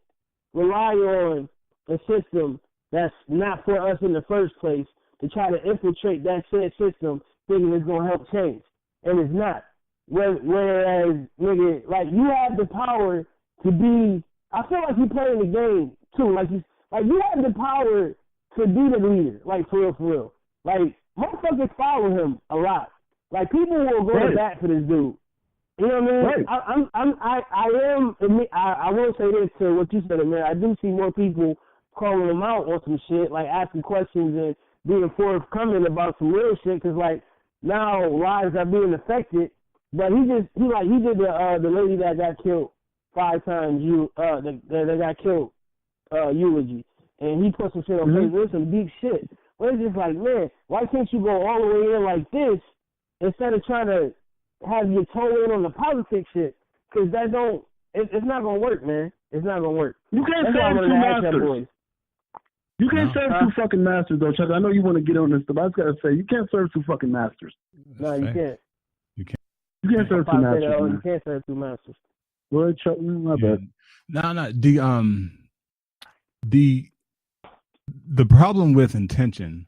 rely on a system that's not for us in the first place to try to infiltrate that said system thinking it's gonna help change, and it's not. Whereas, nigga, like, you have the power to be I feel like he's playing the game too. Like you have the power to be the leader. Like for real. Like motherfuckers follow him a lot. Like people will go to bat for this dude. You know what I mean? Right. I will say this to what you said, Amir. I do see more people calling him out on some shit, like asking questions and being forthcoming about some real shit. Cause like now lives are being affected. But he did the lady that got killed 5 times. That got killed eulogy, and he put some shit on Facebook. There's some deep shit. But it's just like, man, why can't you go all the way in like this instead of trying to have your toe in on the politics shit? Because that don't, it's not gonna work, man. It's not gonna work. You can't serve 2 masters. You can't serve 2 fucking masters, though, Chuck. I know you want to get on this, but I just gotta say, you can't serve 2 fucking masters. No, you can't. You can't serve 2 masters. You can't serve 2 masters. Go ahead, Chuck. My bad. No. The problem with intention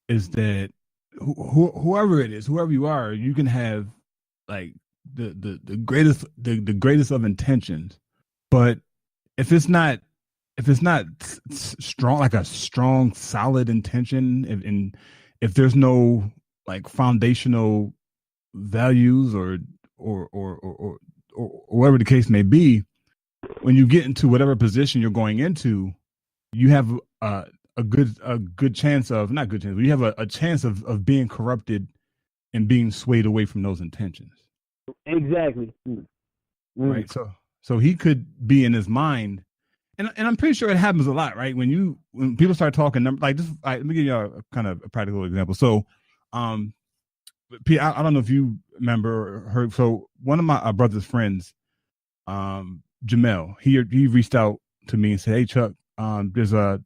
is that whoever it is, whoever you are, you can have like the greatest of intentions, but if it's not strong, like a strong, solid intention, if there's no like foundational values or whatever the case may be, when you get into whatever position you're going into, you have a good chance of, not good chance, but you have a chance of being corrupted and being swayed away from those intentions. Exactly. Right. So he could be in his mind, and I'm pretty sure it happens a lot, right? When people start talking like this, let me give you a kind of a practical example. So, Pete, I don't know if you remember or heard. So one of my brother's friends, Jamel, he reached out to me and said, "Hey, Chuck, there's a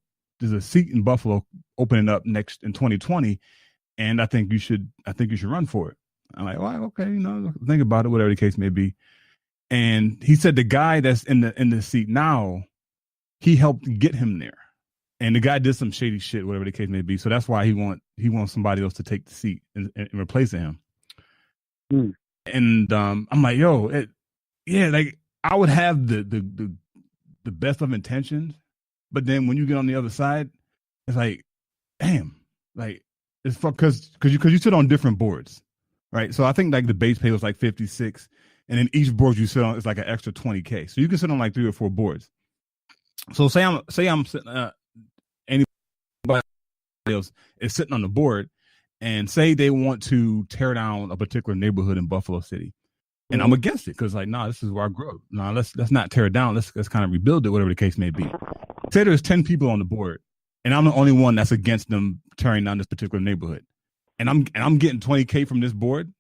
seat in Buffalo opening up next in 2020, and I think you should run for it." I'm like, "Well, okay, think about it, whatever the case may be." And he said the guy that's in the seat now, he helped get him there, and the guy did some shady shit, whatever the case may be. So that's why he wants somebody else to take the seat and replace him. And I'm like, yo, like I would have the best of intentions, but then when you get on the other side, it's like, damn, like it's because you sit on different boards, right? So I think like the base pay was like 56, and then each board you sit on is like an extra 20K. So you can sit on like 3 or 4 boards. So say I'm sitting, anybody else is sitting on the board, and say they want to tear down a particular neighborhood in Buffalo City, and I'm against it because like, nah, this is where I grew up. Nah, let's not tear it down. Let's kind of rebuild it, whatever the case may be. Say there's 10 people on the board, and I'm the only one that's against them tearing down this particular neighborhood, and I'm getting 20K from this board.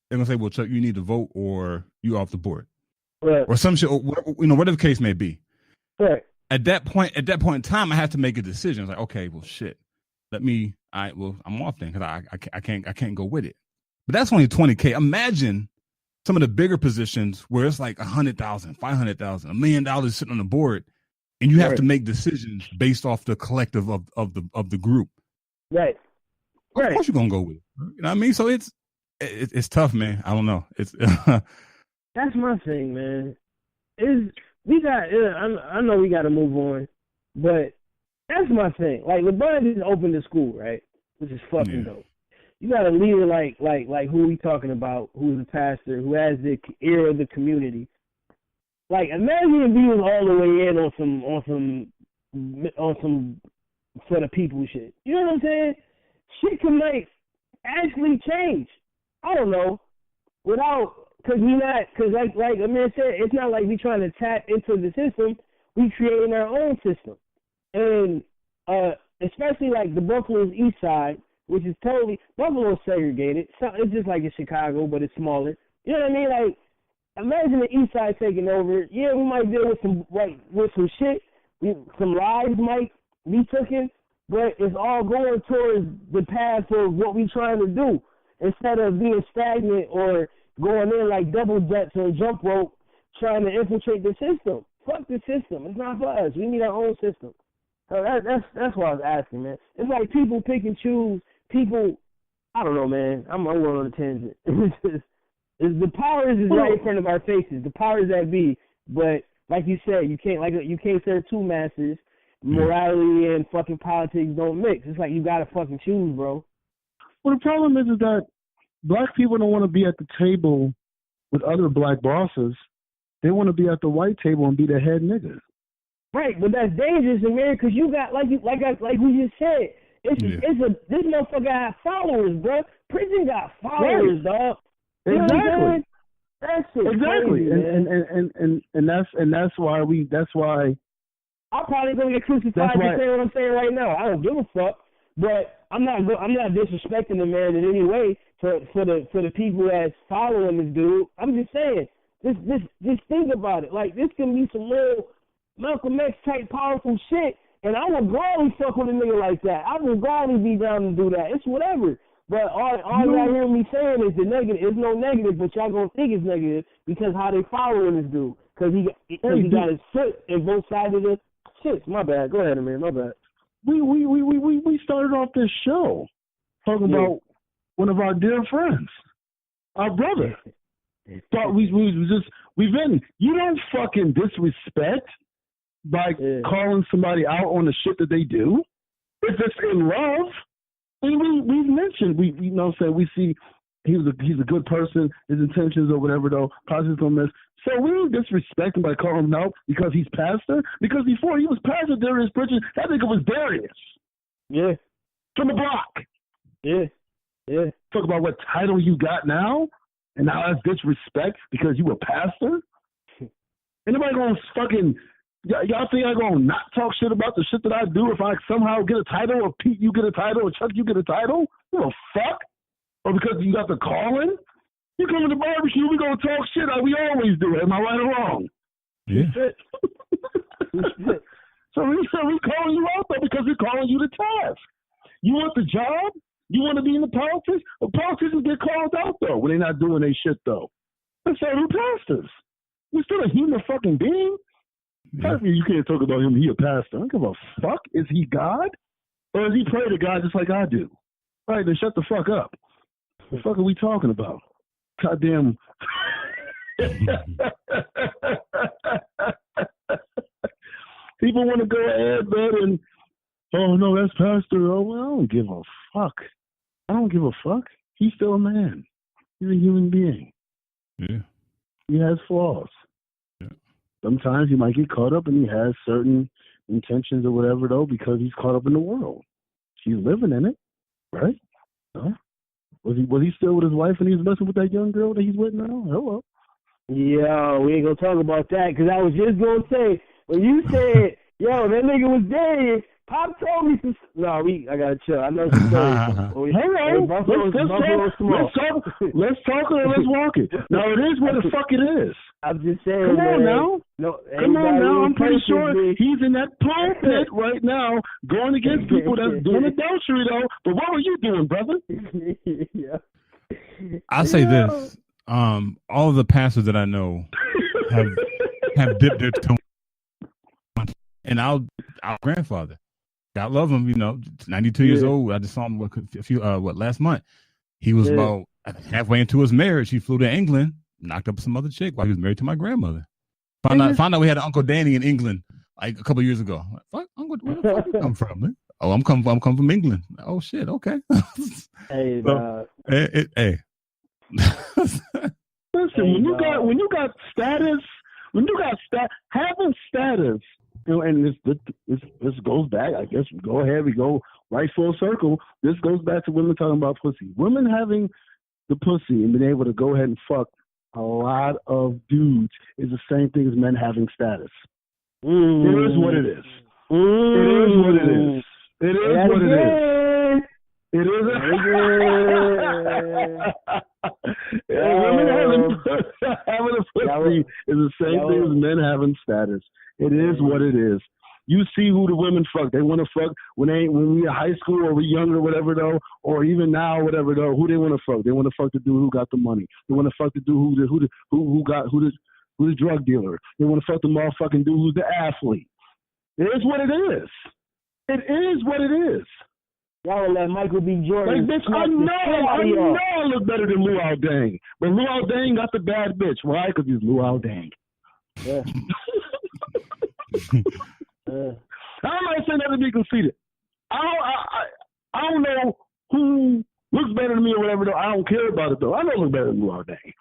They're gonna say, well, Chuck, you need to vote, or you off the board, right, or some shit, or whatever the case may be. Right. At that point in time, I have to make a decision. It's like, okay, well, shit. I'm off then because I can't go with it. But that's only 20K. Imagine some of the bigger positions where it's like 100,000, 500,000, $1 million sitting on the board, and you have to make decisions based off the collective of the group. Right. Of course you're gonna go with it. You know what I mean? So it's tough, man. I don't know. It's that's my thing, man. I know we got to move on, but that's my thing. Like LeBron just opened the school, right? Which is fucking dope. You got a leader like who we talking about, who's a pastor, who has the ear of the community. Like imagine if he was all the way in on some for the people shit. You know what I'm saying? Shit can actually change. I don't know. Because like Amir said, it's not like we trying to tap into the system. We creating our own system. And especially like the Buffalo's East Side, which is totally, Buffalo's segregated. So it's just like in Chicago, but it's smaller. You know what I mean? Like, imagine the East Side taking over. Yeah, we might deal with some shit. Some lives might be taken, but it's all going towards the path of what we trying to do. Instead of being stagnant or going in like double jets or jump rope, trying to infiltrate the system. Fuck the system. It's not for us. We need our own system. So that's what I was asking, man. It's like people pick and choose. People, I don't know, man. I'm going on a tangent. The powers is right in front of our faces. The powers that be, but like you said, you can't serve two masters. Morality and fucking politics don't mix. It's like you gotta fucking choose, bro. Well, the problem is that black people don't want to be at the table with other black bosses. They want to be at the white table and be the head nigga. Right, but that's dangerous, Amir, because you got like we just said. This motherfucker got followers, bro. Prison got followers, dog. You know exactly. That's exactly, crazy, and that's why I'm probably gonna get crucified for saying what I'm saying right now. I don't give a fuck, but I'm not disrespecting the man in any way for the people that's following this dude. I'm just saying, just think about it. Like, this can be some real Malcolm X type powerful shit, and I would gladly fuck with a nigga like that. I would gladly be down to do that. It's whatever. But all y'all hear me saying is the negative. It's no negative, but y'all gonna think it's negative because how they following this dude. Because he got his foot in both sides of the shit. My bad. Go ahead, Amir. My bad. We started off this show talking about one of our dear friends, our brother. Thought you don't fucking disrespect by calling somebody out on the shit that they do. If it's in love, we've mentioned we see he's a good person, his intentions or whatever though, positive don't miss. So we don't disrespect him by calling him out because he's pastor. Because before he was pastor, Darius Pritchard, I think it was Darius. Yeah. From the block. Yeah. Talk about what title you got now, and now that's disrespect because you a pastor. Anybody gonna fucking y'all think I gonna not talk shit about the shit that I do if I somehow get a title, or Pete you get a title, or Chuck you get a title? What the fuck? Or because you got the calling? You come to the barbecue, we gonna talk shit like we always do. Am I right or wrong? Yeah. So we calling you out though because we're calling you to task. You want the job? You want to be in the politics? Well, politicians get called out though when they're not doing their shit though. Let's say we're pastors. We're still a human fucking being. Yeah. You can't talk about him. He a pastor. I don't give a fuck. Is he God? Or does he pray to God just like I do? All right, then shut the fuck up. The fuck are we talking about? Goddamn. People want to go ahead, man, and oh no, that's pastor. Oh, well, I don't give a fuck. I don't give a fuck. He's still a man. He's a human being. Yeah. He has flaws. Yeah. Sometimes he might get caught up and he has certain intentions or whatever though because he's caught up in the world. He's living in it, right? Huh? Was he still with his wife and he's messing with that young girl that he's with now? Hello. Yeah, we ain't gonna talk about that because I was just gonna say when you said, "Yo, that nigga was dead." Pop told me some. No, I gotta chill. I know some stories. Hello. Let's talk or let's walk it. Now it is what the fuck it is. I'm just saying. Come on now. No, come on now. I'm pretty sure he's in that pulpit right now, going against people that's doing adultery though. But what were you doing, brother? Yeah. I'll say this. All of the pastors that I know have dipped their toe. And our grandfather, God love him, 92 years old. I just saw him last month. He was about halfway into his marriage. He flew to England, knocked up some other chick while he was married to my grandmother. Found out we had an Uncle Danny in England like a couple of years ago. Fuck, where the fuck you come from, man? Oh, I'm come from England. Oh shit, okay. Hey, hey. Listen, when you got status, having status. And this goes back, I guess we go ahead, we go right full circle. This goes back to women talking about pussy. Women having the pussy and being able to go ahead and fuck a lot of dudes is the same thing as men having status. It is what it is. It is what it is. It is what it is. It is. Women having a pussy is the same thing as men having status. It is what it is. You see who the women fuck. They want to fuck when we in high school or we younger or whatever though, or even now whatever though. Who they want to fuck? They want to fuck the dude who got the money. They want to fuck the dude who's the drug dealer. They want to fuck the motherfucking dude who's the athlete. It is what it is. It is what it is. Y'all will let Michael B. Jordan. Like, bitch, I know I look better than Luau Dang. But Luau Dang got the bad bitch. Why? Because he's Luau Dang. Yeah. I'm not saying that to be conceited. I don't know who looks better than me or whatever, though. I don't care about it, though. I don't look better than Luau Dang.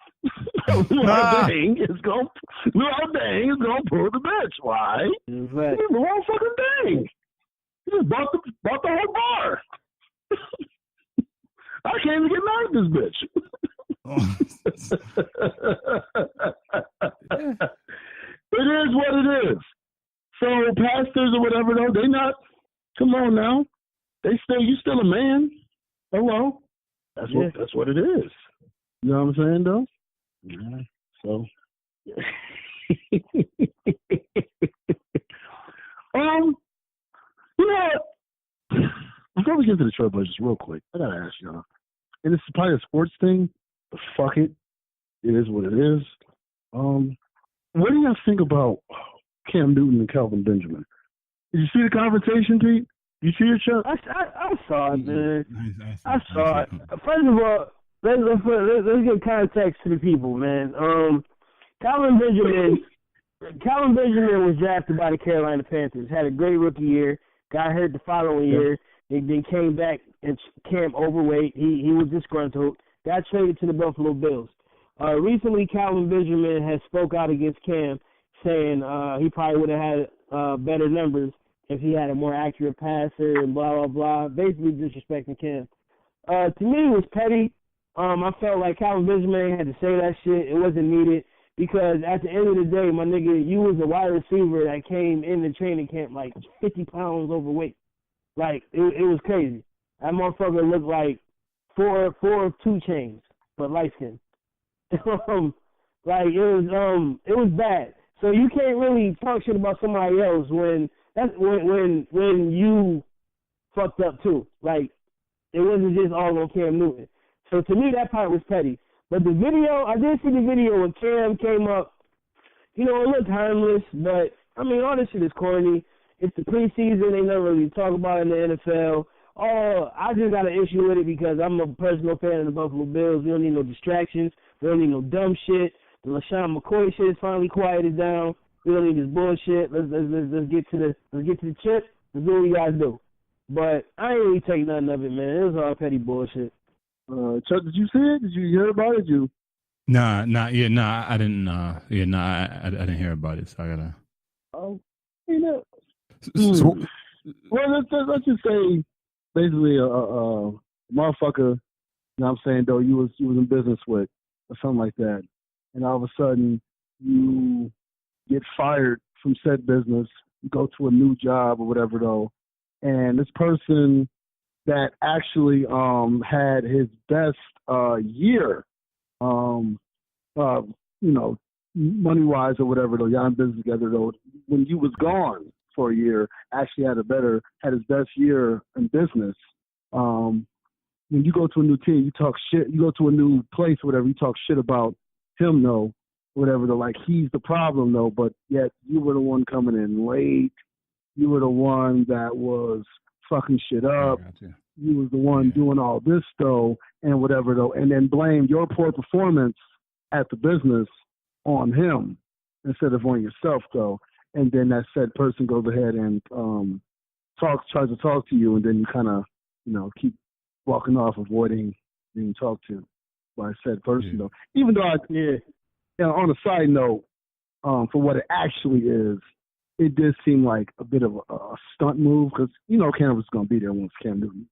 Luau Dang is going to pull the bitch. Why? Right. He's Luau fucking Dang. He just bought the whole bar. I can't even get mad at this bitch. It is what it is. So pastors or whatever, though, they not. Come on now. You still a man. Hello. That's what it is. You know what I'm saying, though? Yeah. So. You know what? Before we get to the Trailblazers, real quick, I gotta ask y'all. And it's probably a sports thing, but fuck it. It is what it is. What do y'all think about Cam Newton and Calvin Benjamin? Did you see the conversation, Pete? You see it, Chuck? I saw it, man. I saw it. First of all, let's give context to the people, man. Calvin Benjamin was drafted by the Carolina Panthers. Had a great rookie year. Got hurt the following year. Then came back and Cam overweight. He was disgruntled. Got traded to the Buffalo Bills. Recently, Calvin Benjamin has spoke out against Cam, saying he probably would have had better numbers if he had a more accurate passer and blah, blah, blah. Basically disrespecting Cam. To me, it was petty. I felt like Calvin Benjamin had to say that shit. It wasn't needed because at the end of the day, my nigga, you was a wide receiver that came in the training camp like 50 pounds overweight. Like, it was crazy. That motherfucker looked like four of 2 Chainz, but light skin. Like, it was bad. So you can't really talk shit about somebody else when you fucked up too. Like, it wasn't just all on Cam Newton. So to me, that part was petty. But the video, I did see the video when Cam came up. You know, it looked harmless, but, I mean, all this shit is corny. It's the preseason. They never really talk about it in the NFL. I just got an issue with it because I'm a personal fan of the Buffalo Bills. We don't need no distractions. We don't need no dumb shit. The LaShawn McCoy shit is finally quieted down. We don't need this bullshit. Let's get to the chip. Let's do what you guys do. But I ain't really take nothing of it, man. It was all petty bullshit. Chuck, did you see it? Did you hear about it? I didn't. I didn't hear about it. So I gotta. Oh, you know. Well, let's just say, basically, a motherfucker. You know what I'm saying, though, you was in business with or something like that, and all of a sudden you get fired from said business, you go to a new job or whatever, though, and this person that actually had his best year, you know, money-wise or whatever, though, y'all in business together, though, when you was gone for a year, actually had his best year in business. When you go to a new team, you talk shit. You go to a new place, whatever, you talk shit about him, though, whatever, though, like he's the problem, though, but yet you were the one coming in late. You were the one that was fucking shit up. You was the one doing all this, though, and whatever, though, and then blame your poor performance at the business on him instead of on yourself, though. And then that said person goes ahead and tries to talk to you, and then you kind of, you know, keep walking off, avoiding being talked to by said person, though. Even though, you know, on a side note, for what it actually is, it did seem like a bit of a stunt move because, you know, Cam was going to be there once Cam Newton.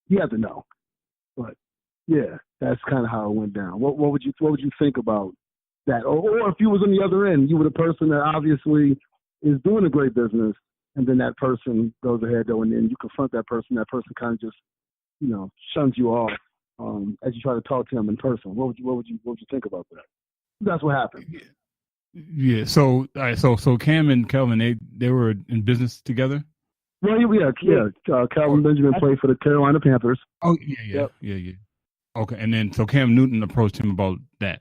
You have to know. But, yeah, that's kind of how it went down. What would you think about that? Or if you was on the other end, you were the person that obviously is doing a great business, and then that person goes ahead, though, and then you confront that person kind of just, you know, shuns you off as you try to talk to him in person. What would you think about that? That's what happened. Yeah. So, all right, so Cam and Kelvin, they were in business together. Well, Calvin Benjamin played for the Carolina Panthers. Oh, yeah. Okay, and then so Cam Newton approached him about that.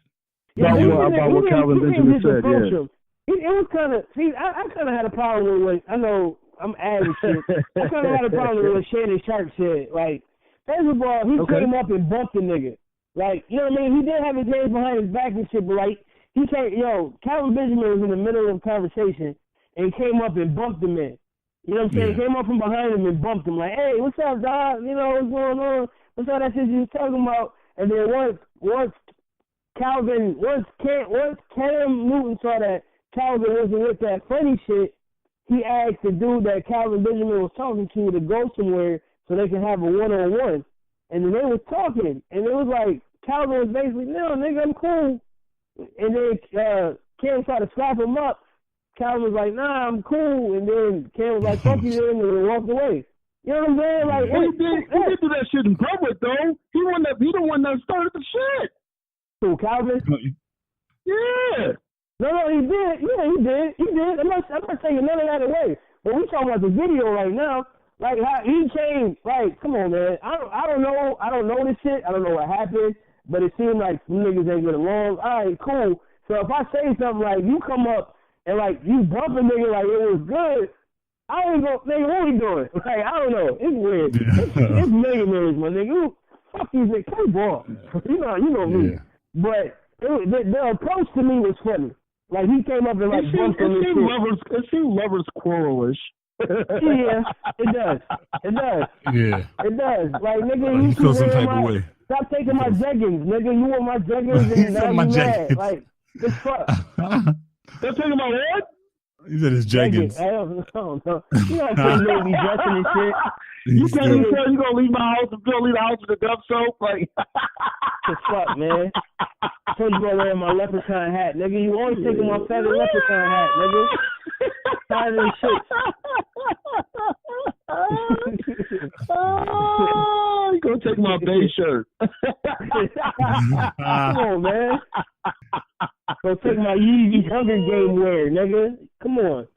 Yeah, about what Calvin Benjamin said. Yeah. It was kind of, I kind of had a problem with what, I know I'm adding shit. I kind of had a problem with what Shannon Sharp said. Like, first of all, he came up and bumped the nigga. Like, you know what I mean? He did have his hands behind his back and shit, but like, he can't, Calvin Benjamin was in the middle of a conversation, and came up and bumped the man. You know what I'm saying? Came up from behind him and bumped him like, hey, what's up, dog? You know, what's going on? What's all that shit you was talking about? And then once Cam Newton saw that Calvin wasn't with that funny shit, he asked the dude that Calvin Benjamin was talking to go somewhere so they can have a one-on-one. And then they was talking, and it was like, Calvin was basically, no, nigga, I'm cool. And then Cam tried to slap him up. Calvin was like, nah, I'm cool. And then Cam was like, fuck you, then, and walked away. You know what I'm saying? Like, he did do that shit in public, though. He the one that started the shit. Who, Calvin? Yeah. No, he did. Yeah, he did. I'm not taking none of that away. But we talking about the video right now. Like, how he came, like, come on, man. I don't know. I don't know this shit. I don't know what happened. But it seemed like some niggas ain't get along. All right, cool. So if I say something like, you come up and, like, you bump a nigga like it was good, I ain't gonna, nigga, what we doing? Like, I don't know. It's weird. It's mega marriage, my nigga. Fuck these niggas. Play ball. You know me. But the approach to me was funny. Like, he came up and, like, bumped him. It seemed lovers quarrelish. Yeah, it does. Yeah. It does. Like, nigga, you feel some type of way. Stop taking my jeggings, nigga. You want my jeggings and now you mad. Like, it's fuck. They're taking my what? He said his jeggings. I don't know. You know how to be dressing and shit. You can't even tell you gonna leave my house and leave the house with a dove soap? Like, the fuck, man. I told you to wear my leprechaun hat, nigga. You always taking my feather leprechaun hat, nigga. Tired of shit. Oh, you gonna take my beige shirt? Come on, man. Go take my Yeezy Hunger Game wear, nigga. Come on.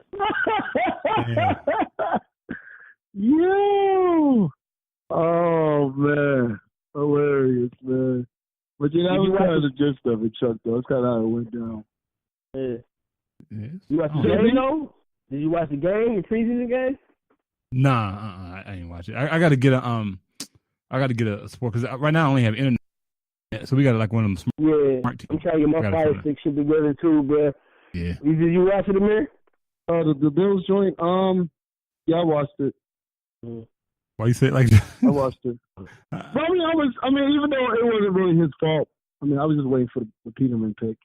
Yo! Oh, man. Hilarious, man. But yeah, that was kind of the gist of it, Chuck, though. That's kind of how it went down. Yeah. Yes. You watch the game, though? Did you watch the game, the preseason game? Nah, I ain't watch it. I got to get a sport because right now I only have internet, so we got like one of them smart. Yeah, I'm trying to get my Fire Stick should be good too, bro. Yeah. Did you watch it, Amir? The Bills joint. Yeah, I watched it. Why you say it like that? I watched it. But, I mean, even though it wasn't really his fault, I mean, I was just waiting for the Peterman pick.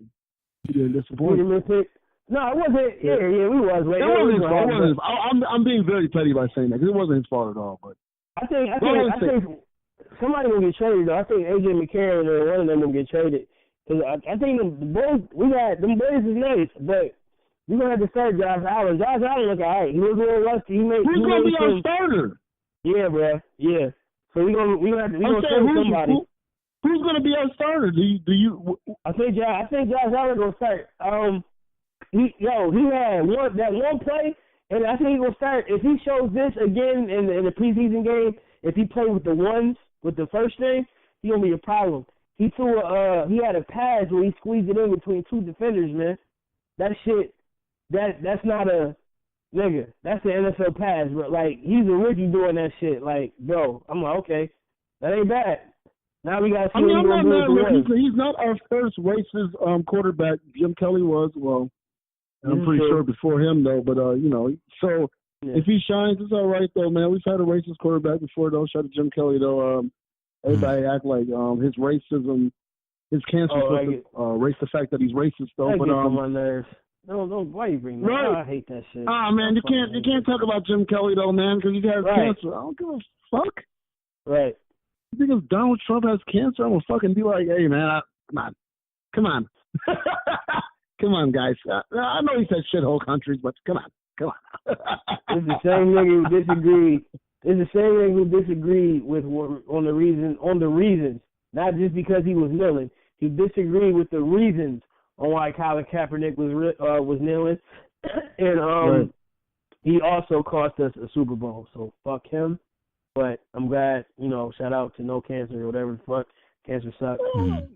He didn't disappoint. Peterman pick? No, it wasn't. Yeah, we was. Like, it wasn't his fault. I'm being very petty by saying that because it wasn't his fault at all. But I think somebody will get traded though. I think AJ McCarron or one of them will get traded. Cause I think the boys them boys is nice, but we gonna have to start Josh Allen. Josh Allen look alright. He was a little rusty. Who's gonna be our starter? Yeah, bro. Yeah. So we gonna trade somebody. Who's gonna be our starter? Do you? I think Josh Allen gonna start. He had one play, and I think he will start. If he shows this again in the preseason game, if he played with the ones with the first thing, he gonna be a problem. He had a pass where he squeezed it in between two defenders, man. That shit, that's not a nigga. That's an NFL pass, but like he's a rookie doing that shit. Like, bro, I'm like, okay, that ain't bad. Now we gotta see what he's gonna do. He's not our first racist quarterback. Jim Kelly was I'm pretty sure before him though, but so if he shines, it's all right though, man. We've had a racist quarterback before though. Shout out to Jim Kelly though. Everybody act like his racism, his cancer erase the fact that he's racist though. But on my nerves. No, why you bring that? Right. Oh, I hate that shit. Man, you can't talk about Jim Kelly though, man, because he has cancer. I don't give a fuck. Right. You think if Donald Trump has cancer, I'm gonna fucking be like, hey man, come on. Come on, guys. I know he said shithole countries, but come on. It's the same nigga who disagreed. It's the same nigga who disagreed with on the reasons, not just because he was kneeling. He disagreed with the reasons on why Colin Kaepernick was kneeling, and he also cost us a Super Bowl. So fuck him. But I'm glad, shout out to No Cancer or whatever the fuck. Cancer sucks.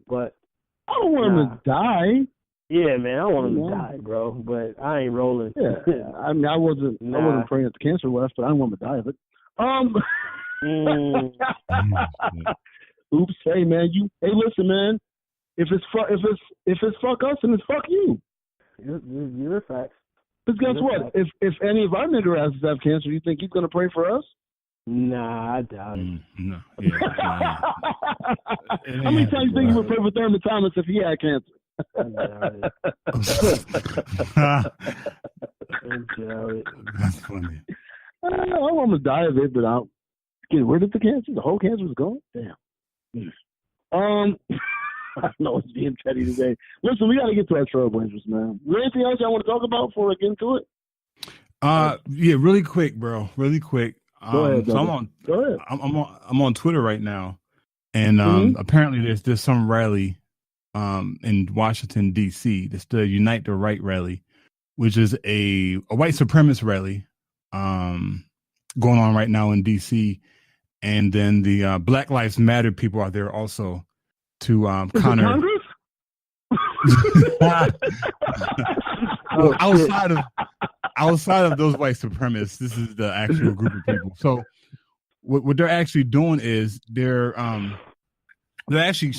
But I don't want him to die. Yeah, man, I want him to die, bro, but I ain't rolling. Yeah, I mean, I wasn't praying that the cancer left, but I didn't want him to die of it. Oops, hey man, listen, man. If it's fuck us, then it's fuck you. You're facts. But guess what? If any of our nigger asses have cancer, you think he's going to pray for us? Nah, I doubt it. No. Yeah. How many times do you think he would pray for Thurman Thomas if he had cancer? I doubt it. That's funny. I don't want to die of it, but I'll get rid of the cancer. The whole cancer was gone. Damn. I know it's being petty today. Listen, we got to get to our Trailblazers, man. Is there anything else y'all want to talk about before I get into it? Yeah, really quick, bro. Really quick. Go ahead, so Go ahead. I'm on Twitter right now, and apparently there's some rally in Washington D.C. That's the Unite the Right rally, which is a white supremacist rally going on right now in D.C. And then the Black Lives Matter people are there also to counter. outside of those white supremacists, this is the actual group of people. So what they're actually doing is they're actually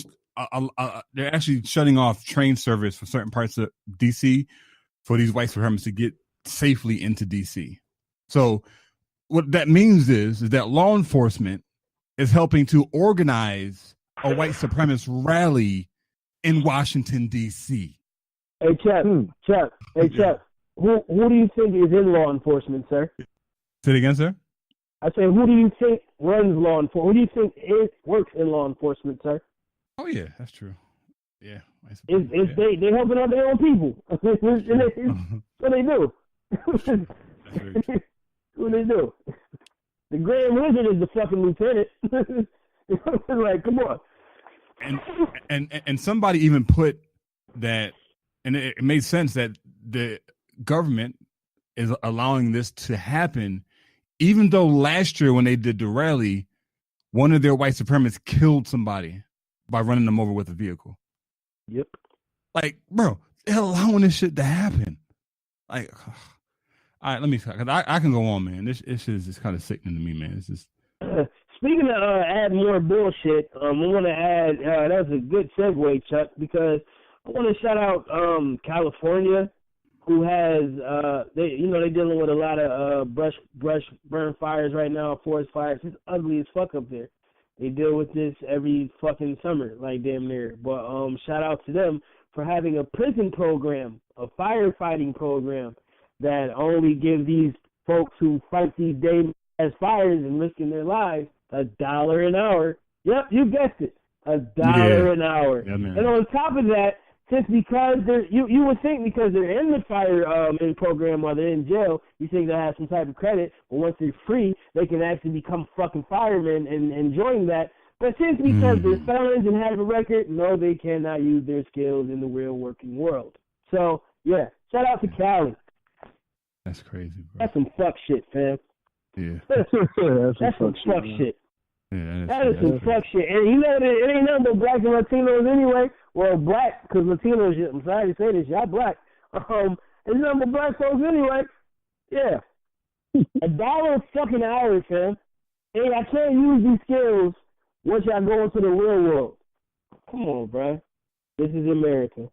shutting off train service for certain parts of DC for these white supremacists to get safely into DC. So what that means is that law enforcement is helping to organize a white supremacist rally in Washington D.C. Hey Chuck, Hey Chuck, who do you think is in law enforcement, sir? Say it again, sir. I say, who do you think runs law enforcement? Who do you think works in law enforcement, sir? Oh yeah, that's true. Yeah, they helping out their own people. What they do. What they do. The Grand Wizard is the fucking lieutenant. Like, come on. And somebody even put that, and it made sense that the government is allowing this to happen, even though last year when they did the rally, one of their white supremacists killed somebody by running them over with a vehicle. Yep. Like, bro, they're allowing this shit to happen. Like, all right, let me. Cause I can go on, man. This shit is just kind of sickening to me, man. It's just. Speaking of add more bullshit, I want to add. That was a good segue, Chuck, because I want to shout out California, who has they're dealing with a lot of brush burn fires right now, forest fires. It's ugly as fuck up there. They deal with this every fucking summer, like damn near. But shout out to them for having a prison program, a firefighting program that only give these folks who fight these day-ass fires and risking their lives $1 an hour. Yep, you guessed it, $1 an hour. Yeah, man. And on top of that, since because you would think because they're in the fire program while they're in jail, you think they'll have some type of credit. But once they're free, they can actually become fucking firemen and enjoying that. But since because they're felons and have a record, no, they cannot use their skills in the real working world. So yeah, shout out to Cali. That's crazy, bro. That's some fuck shit, fam. Yeah. That's some fuck shit. Yeah, that is some fuck shit. And you know, it ain't nothing but black and Latinos anyway. Well, black, because Latinos, I'm sorry to say this, y'all black. It's nothing but black folks anyway. Yeah. $1 fucking hour, fam. Hey, I can't use these skills once y'all go into the real world. Come on, bro. This is America.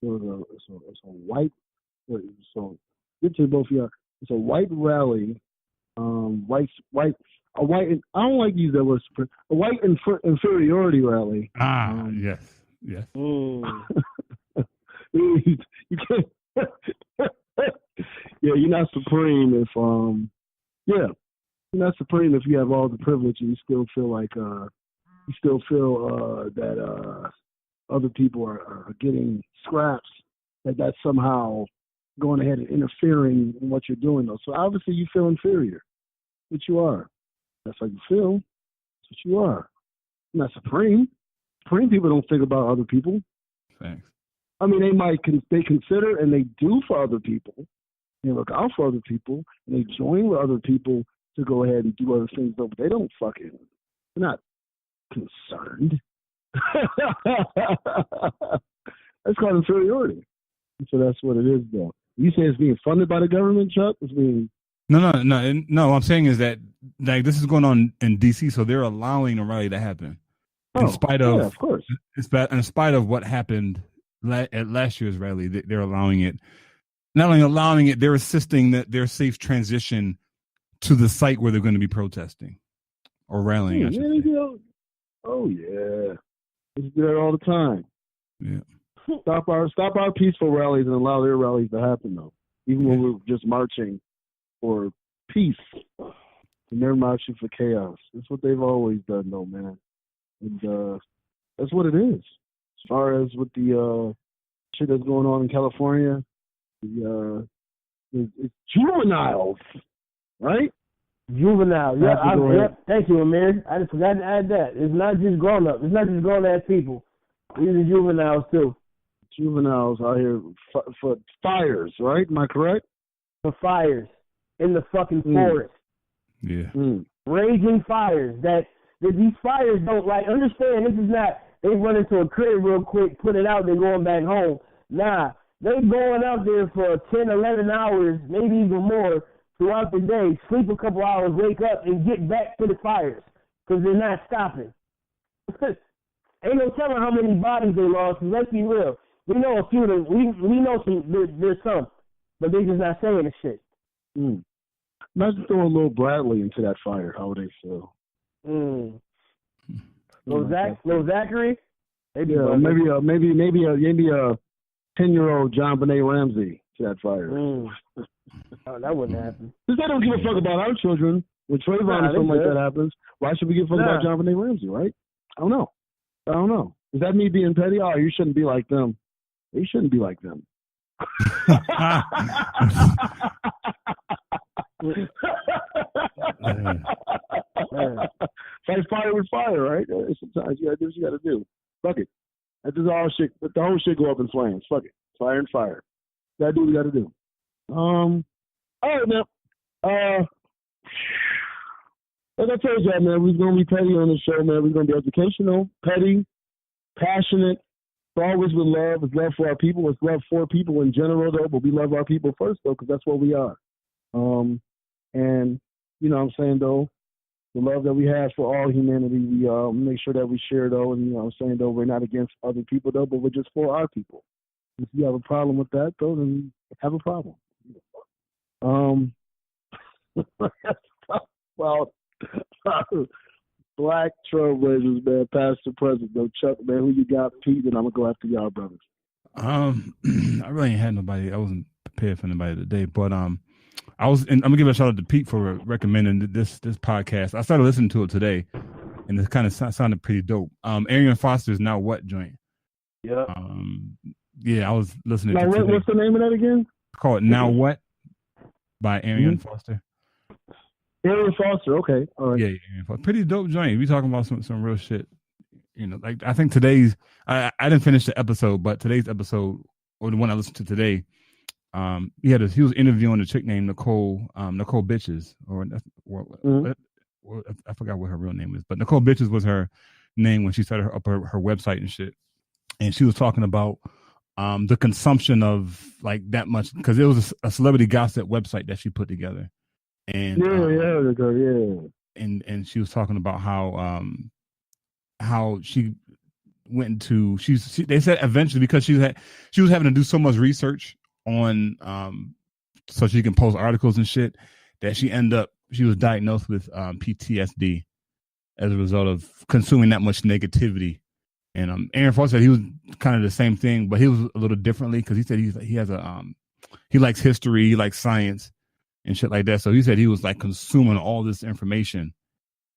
It's a white, so get to both of y'all. It's a white rally, a white. I don't like to use that word. A white inferiority rally. Yes. You can't. Yeah, you're not supreme if you're not supreme if you have all the privilege and you still feel like that other people are getting scraps. That's somehow going ahead and interfering in what you're doing, though. So obviously you feel inferior, but you are. That's how you feel. That's what you are. You're not supreme. Supreme people don't think about other people. Thanks. I mean, they consider and they do for other people. They look out for other people and they join with other people to go ahead and do other things, but they don't they're not concerned. That's called inferiority. So that's what it is, though. You say it's being funded by the government, Chuck? It's being... No. What I'm saying is that like this is going on in DC, so they're allowing the rally to happen in spite of, of course, in spite of what happened at last year's rally. They're allowing it not only allowing it, they're assisting their safe transition to the site where they're going to be protesting or rallying. I should say. Oh yeah, they do that all the time. Yeah. Stop our peaceful rallies and allow their rallies to happen though. Even when we're just marching for peace, and they're marching for chaos. That's what they've always done, though, man. And that's what it is. As far as with the shit that's going on in California, it's juveniles, right? Juvenile. Yeah, thank you, Amir. I just forgot to add that. It's not just grown-ups. It's not just grown-ass people. These are juveniles, too. Juveniles out here for fires, right? Am I correct? For fires in the fucking forest. Yeah. Raging fires that these fires don't like. Understand, this is not they run into a crib real quick, put it out, they're going back home. Nah, they going out there for 10, 11 hours, maybe even more throughout the day, sleep a couple hours, wake up, and get back to the fires because they're not stopping. Ain't no telling how many bodies they lost. Let's be real. We know a few of them. We know some. There's some, but they just not saying the shit. Imagine throwing a little Bradley into that fire. How would they feel? Little Zachary. Maybe a 10-year-old John Benet Ramsey to that fire. Oh, that wouldn't happen. Because they don't give a fuck about our children. When Trayvon or something like that happens, why should we give a fuck about John Benet Ramsey, right? I don't know. Is that me being petty? Oh, you shouldn't be like them. You shouldn't be like them. Fight fire with fire, right? Sometimes you gotta do what you gotta do. Fuck it. That does all shit. Let the whole shit go up in flames. Fuck it. Fire and fire. You gotta do what you gotta do. All right, now. Like I told y'all, man, we're gonna be petty on the show, man. We're gonna be educational, petty, passionate. Always with love. It's love for our people. It's love for people in general, though. But we love our people first, though, because that's what we are. And you know what I'm saying, though, the love that we have for all humanity, we make sure that we share, though. And you know what I'm saying, though, we're not against other people, though, but we're just for our people. If you have a problem with that, though, then have a problem. Well, Black Trailblazers, man, past to present, though. Chuck, man, who you got, Pete? And I'm gonna go after y'all, brothers. I really ain't had nobody. I wasn't prepared for anybody today, but I'm gonna give a shout out to Pete for recommending this podcast. I started listening to it today, and it kind of sounded pretty dope. Arian Foster's Now What joint. Yeah. Yeah, I was listening to it. What's the name of that again? It's called Now What by Arian Foster. Arian Foster, okay, all right. Yeah, Arian Foster. Pretty dope joint. We talking about some real shit. You know, like I think today's. I didn't finish the episode, but today's episode, or the one I listened to today, he was interviewing a chick named Nicole Bitches, or I forgot what her real name is, but Nicole Bitches was her name when she started her website and shit, and she was talking about the consumption of like that much, because it was a celebrity gossip website that she put together. And and she was talking about how she went into they said eventually, because she was having to do so much research on so she can post articles and shit, that she was diagnosed with PTSD as a result of consuming that much negativity. And Aaron Foster said he was kind of the same thing, but he was a little differently, because he said he has he likes history, he likes science and shit like that. So he said he was like consuming all this information,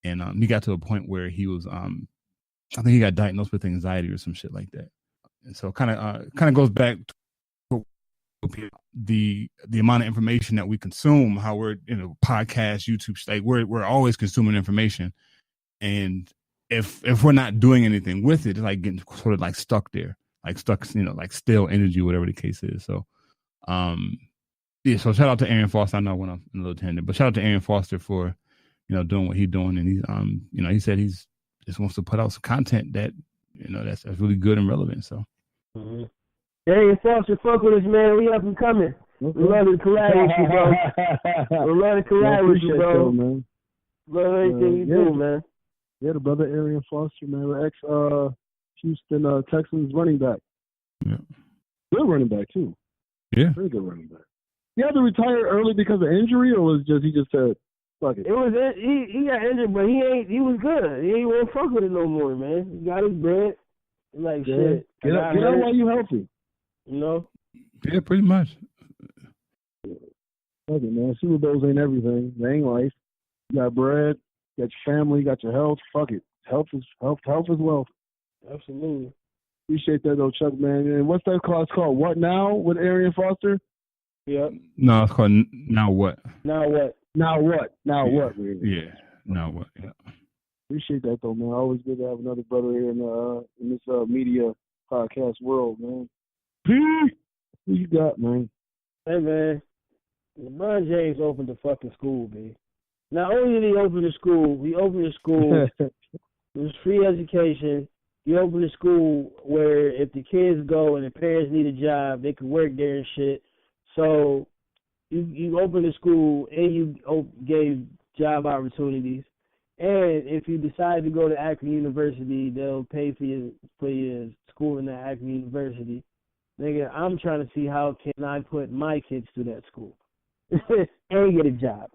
and he got to a point where he was I think he got diagnosed with anxiety or some shit like that. And so kind of goes back to the amount of information that we consume, how we're, you know, podcasts, YouTube, like we're always consuming information, and if we're not doing anything with it, it's like getting sort of like stuck there, like stuck, you know, like stale energy, whatever the case is. So yeah, so shout out to Arian Foster. I know I went off in a little tangent, but shout out to Arian Foster for, you know, doing what he's doing. And he's, you know, he said he's just wants to put out some content that, you know, that's really good and relevant. So, Arian Foster, fuck with us, man. We up and coming. We love to collab with you, bro. We love to collab with you, bro. Man. Love everything you do, man. Yeah, the brother Arian Foster, man, the ex Houston Texans running back. Yeah, good running back too. Yeah. Pretty good running back. He had to retire early because of injury, or was just he just said, fuck it? It was he got injured, but he was good. He ain't want to fuck with it no more, man. He got his bread. Like shit. Get out while you healthy. You know? Yeah, pretty much. Fuck it, man. Super Bowls ain't everything. They ain't life. You got bread, you got your family, you got your health. Fuck it. Health is wealth. Absolutely. Appreciate that though, Chuck, man. And what's that called? It's called What Now with Arian Foster? Yep. No, it's called Now What? Now what? Now what? Now yeah. what, really? Yeah. Now what? Yeah. Appreciate that though, man. Always good to have another brother here in this media podcast world, man. P, who you got, man? Hey man, LeBron James opened the fucking school, B. Not only did he open the school, it was free education. He opened a school where if the kids go and the parents need a job, they could work there and shit. So you opened the school and you gave job opportunities. And if you decide to go to Akron University, they'll pay for your school in that Akron University. Nigga, I'm trying to see how can I put my kids through that school and get a job.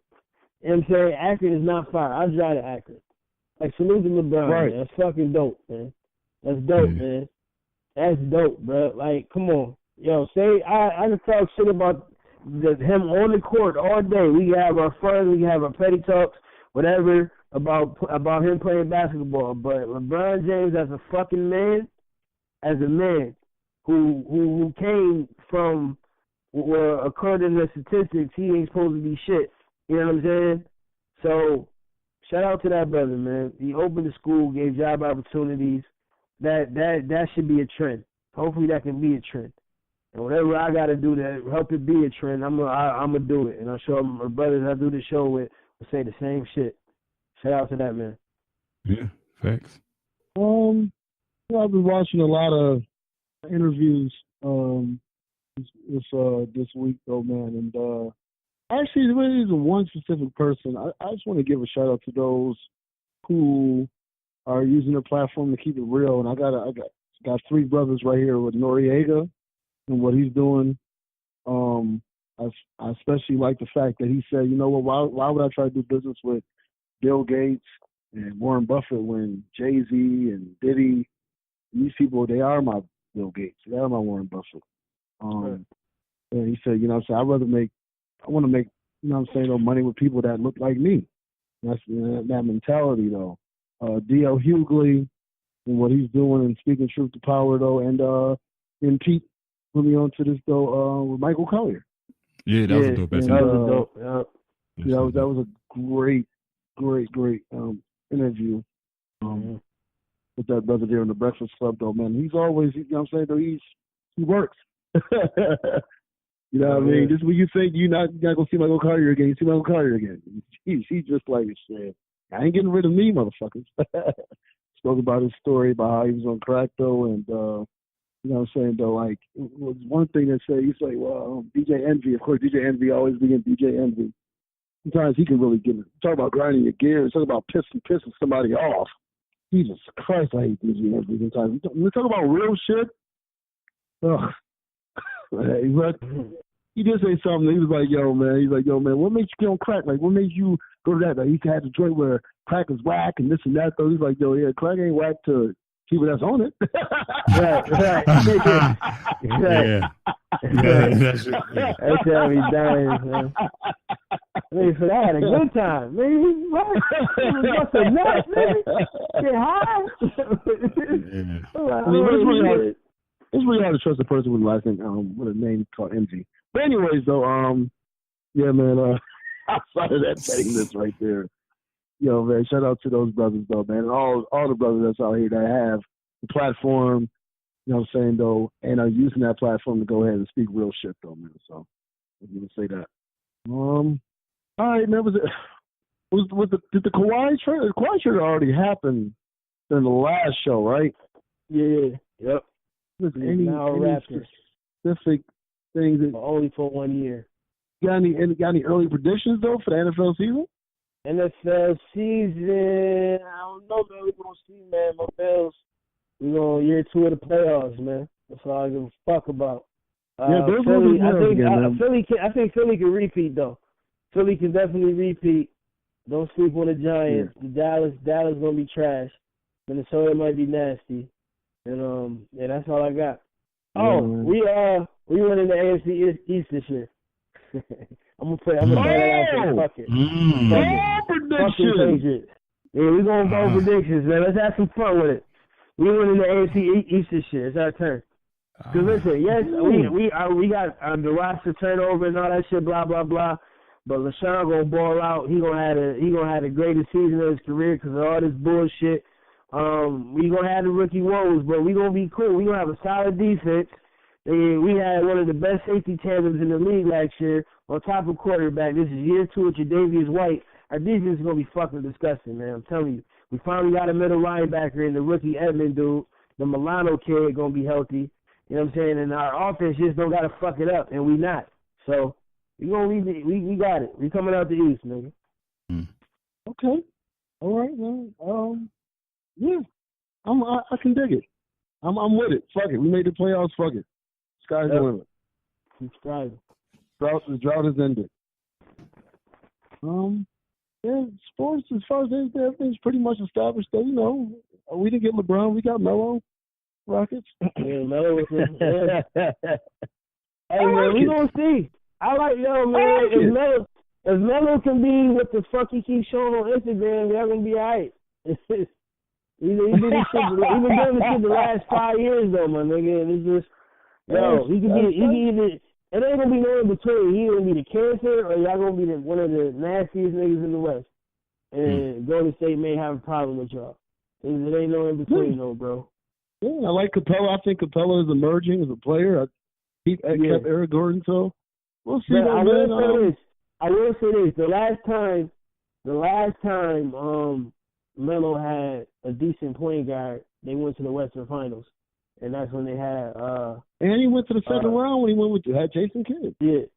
You know what I'm saying? Akron is not far. I drive to Akron. Like, salute to LeBron, right. Man. That's fucking dope, man. That's dope, man. That's dope, bro. Like, come on. Yo, say, I can talk shit about him on the court all day. We can have our fun. We can have our petty talks, whatever, about him playing basketball. But LeBron James as a fucking man, who came from, well, according to the statistics, he ain't supposed to be shit. You know what I'm saying? So, shout out to that brother, man. He opened the school, gave job opportunities. That should be a trend. Hopefully that can be a trend. And whatever I got to do to help it be a trend, I'm gonna do it. And I'm sure my brothers I do the show with will say the same shit. Shout out to that, man. Yeah, facts. I've been watching a lot of interviews this week though, man, and actually there isn't one specific person. I just want to give a shout out to those who are using their platform to keep it real. And I got three brothers right here with Noriega and what he's doing. I especially like the fact that he said, you know what, why would I try to do business with Bill Gates and Warren Buffett when Jay-Z and Diddy, these people, they are my Bill Gates. They are my Warren Buffett. Right. And he said, you know what I'm saying, I want to make, you know what I'm saying, no money with people that look like me. That's that mentality, though. D.L. Hughley and what he's doing and speaking truth to power, though, and Pete put me on to this, though, with Michael Collier. Yeah, that was a dope episode. That was dope. Yeah, that was a great interview with that brother there in the Breakfast Club, though, man. He's always, you know what I'm saying, though, he works. You know what I mean? Just when you think you're not going to see Michael Collier again, you see Michael Collier again. He's just like, shit, I ain't getting rid of me, motherfuckers. Spoke about his story about how he was on crack, though, and, you know what I'm saying, though, like, it was one thing that said, you say, well, DJ Envy, of course, DJ Envy always being DJ Envy. Sometimes he can really get it. Talk about grinding your gears, talk about pissing somebody off. Jesus Christ, I hate DJ Envy sometimes. We talk about real shit. Ugh. But he did say something. He was like, yo, man, what makes you get on crack? Like, what makes you go to that? Like, he had a joint where crack is whack and this and that. So he's like, yo, yeah, crack ain't whack to people that's on it. Right. Yeah. That's how he dies, man. I mean, so I had a good time. Man, he was just a nut, man. Get high. It's really hard to trust a person with a last name, with a name called MG. But anyways, though, yeah, man, outside of that pettiness right there, yo, man, shout out to those brothers, though, man, and all the brothers that's out here that have the platform, you know what I'm saying, though, and are using that platform to go ahead and speak real shit, though, man. So I'm gonna say that. All right, man. Did the Kawhi trade? The Kawhi trade already happened during the last show, right? Yeah. Yep. Was any specific things that only for 1 year? Got any early predictions though for the NFL season? NFL season, I don't know, man. We're gonna see, man. My Bills, we're going year 2 of the playoffs, man. That's all I give a fuck about. Philly, I think Philly can repeat though. Philly can definitely repeat. Don't sleep on the Giants. Yeah. The Dallas gonna be trash. Minnesota might be nasty. And that's all I got. We winning the AFC East this year. I'm gonna play that out there. Fuck it. Prediction. Yeah, we're gonna go predictions, man. Let's have some fun with it. We winning the AFC East this year. It's our turn. Cause listen, yes, we got the roster turnover and all that shit, blah blah blah. But LaShawn gonna ball out. He gonna have the greatest season of his career because of all this bullshit. We gonna have the rookie woes, but we gonna be cool. We gonna have a solid defense. We had one of the best safety tandems in the league last year on top of quarterback. This is year 2 with Tre'Davious White. Our defense is gonna be fucking disgusting, man. I'm telling you. We finally got a middle linebacker in the rookie Edmond dude. The Milano kid gonna be healthy. You know what I'm saying? And our offense just don't gotta fuck it up, and we not. So we got it. We coming out the East, nigga. Okay. All right, man. Yeah. I can dig it. I'm with it. Fuck it. We made the playoffs. Fuck it. Sky's the limit. Keep striving. The drought has ended. Yeah, sports as far as everything's pretty much established. That, you know, we didn't get LeBron. We got Melo. Rockets. Yeah, Melo was Hey, man, we gonna see. I like, man, if Melo can be what the fuck he keeps showing on Instagram, they're gonna be alright. He's been doing this shit the last 5 years though, my nigga. And it's just, he can either, it ain't gonna be no in between. He gonna be the cancer, or y'all gonna be one of the nastiest niggas in the West. And Golden State may have a problem with y'all. It ain't no in between, though, bro. Yeah, I like Capella. I think Capella is emerging as a player. I kept Eric Gordon, so we'll see. I will say this. The last time Melo had a decent point guard, they went to the Western Finals, and that's when they had. And he went to the second round when he had Jason Kidd. Yeah,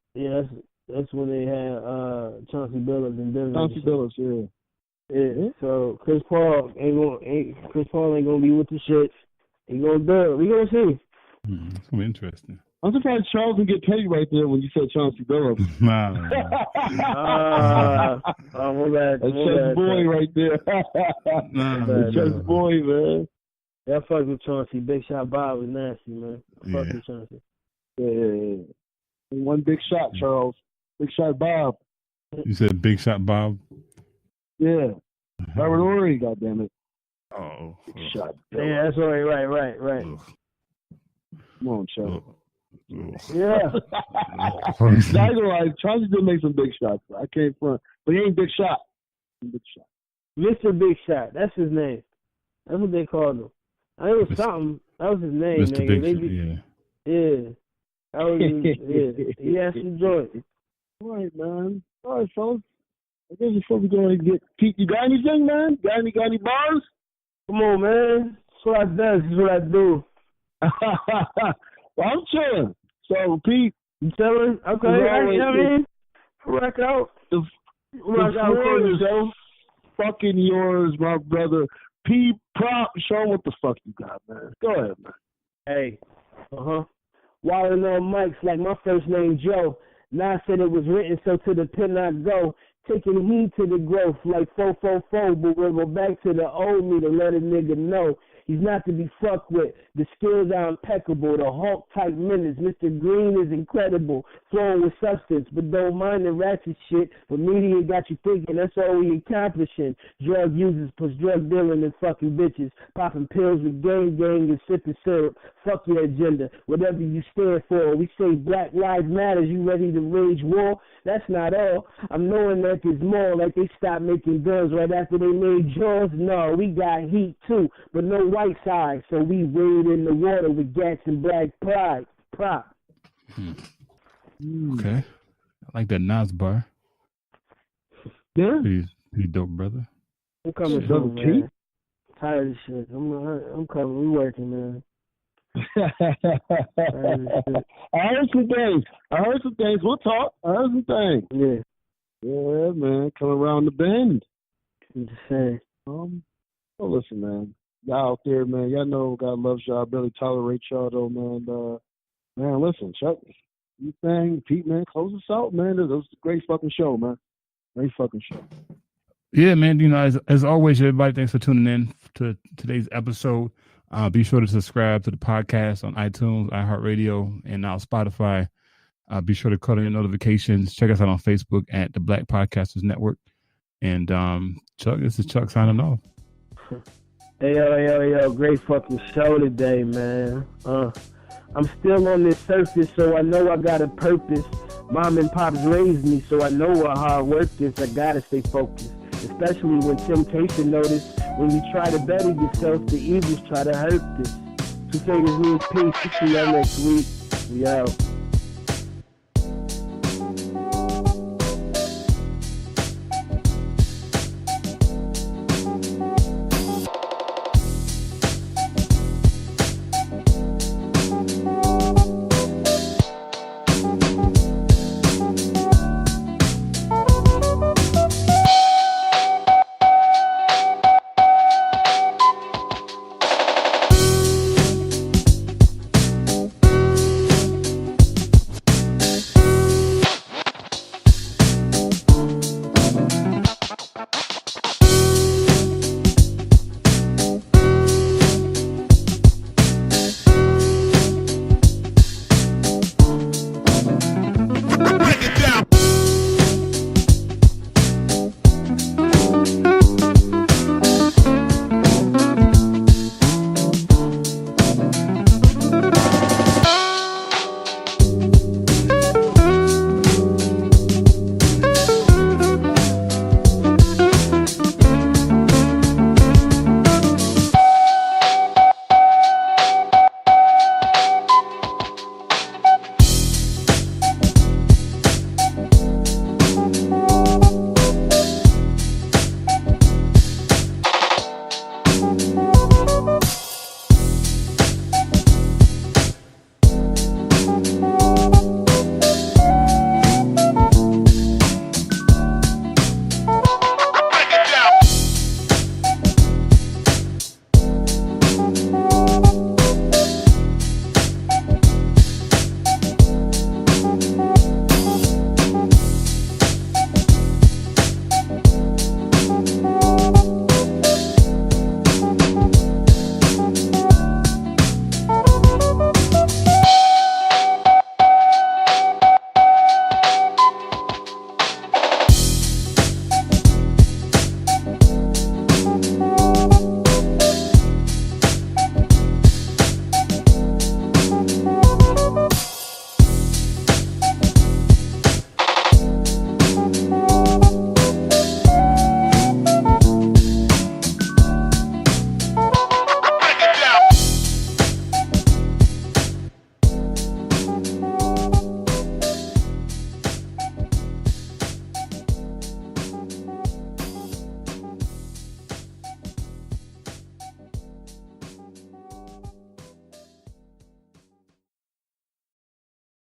that's when they had Chauncey Billups and Denver. Chauncey Billups, yeah. Yeah. So Chris Paul ain't gonna be with the shit. He gonna do it. We gonna see. That's gonna be interesting. I'm surprised Charles didn't get paid right there when you said Chauncey Billups. My bad. That's Chuck's boy right there. Chuck's boy, man. That fuck with Chauncey. Big Shot Bob was nasty, man. Fuck with Chauncey. Yeah. One big shot, Charles. Big Shot Bob. You said Big Shot Bob? Yeah. Robert Horry, goddammit. Oh. Shot. Yeah, that's right. Come on, Chuck. Yeah. Not gonna lie, Chauncey did make some big shots. I can't front, but he ain't Big Shot. Big Shot. Mr. Big Shot. That's his name. That's what they called him. I think it was something. That was his name, Mr. nigga. Big Yeah. That was his, He has to join. All right, man. All right, fellas. I guess before we go and get Pete, you got anything, man? Got any bars? Come on, man. That's what I do. This is what I do. Well, I'm chilling. So, Pete. You chilling? Okay. I mean, rock out. The floor is fucking yours, my brother. Pete, Prop, show what the fuck you got, man. Go ahead, man. Hey. Wildin' on mics like my first name, Joe. Now said it was written, so to the pen I go. Taking heed to the growth like 444, but we'll go back to the old me to let a nigga know he's not to be fucked with. The skills are impeccable. The Hulk type menace. Mr. Green is incredible, flowing with substance, but don't mind the ratchet shit. But media got you thinking that's all we accomplishing. Drug users plus drug dealing and fucking bitches, popping pills with gang and sipping syrup. Fuck your agenda, whatever you stand for. We say Black Lives Matter. You ready to wage war? That's not all. I'm knowing that there's more. Like they stopped making guns right after they made Jaws. No, we got heat too, but no white side. So we wade in the water with gats and black pride. Prop. Okay. I like that Nas bar. Yeah. Pretty dope, brother. I'm coming soon, man. Tired of shit. I'm coming. We working, man. I heard some things. We'll talk. I heard some things. Yeah, man. Come around the bend. I'm just saying. Well, listen, man. Y'all out there, man. Y'all know God loves y'all. I barely tolerate y'all, though, man. Man, listen, Chuck, you thing, Pete, man, close us out, man. That was a great fucking show, man. Great fucking show. Yeah, man. You know, as always, everybody, thanks for tuning in to today's episode. Be sure to subscribe to the podcast on iTunes, iHeartRadio, and now Spotify. Be sure to cut on your notifications. Check us out on Facebook at the Black Podcasters Network. And Chuck, this is Chuck signing off. Hey, yo, great fucking show today, man. I'm still on this surface, so I know I got a purpose. Mom and pops raised me, so I know what hard work is. I gotta stay focused, especially when temptation notice. When you try to better yourself, the evils try to hurt this. 2 fingers means peace. See y'all next week. We out.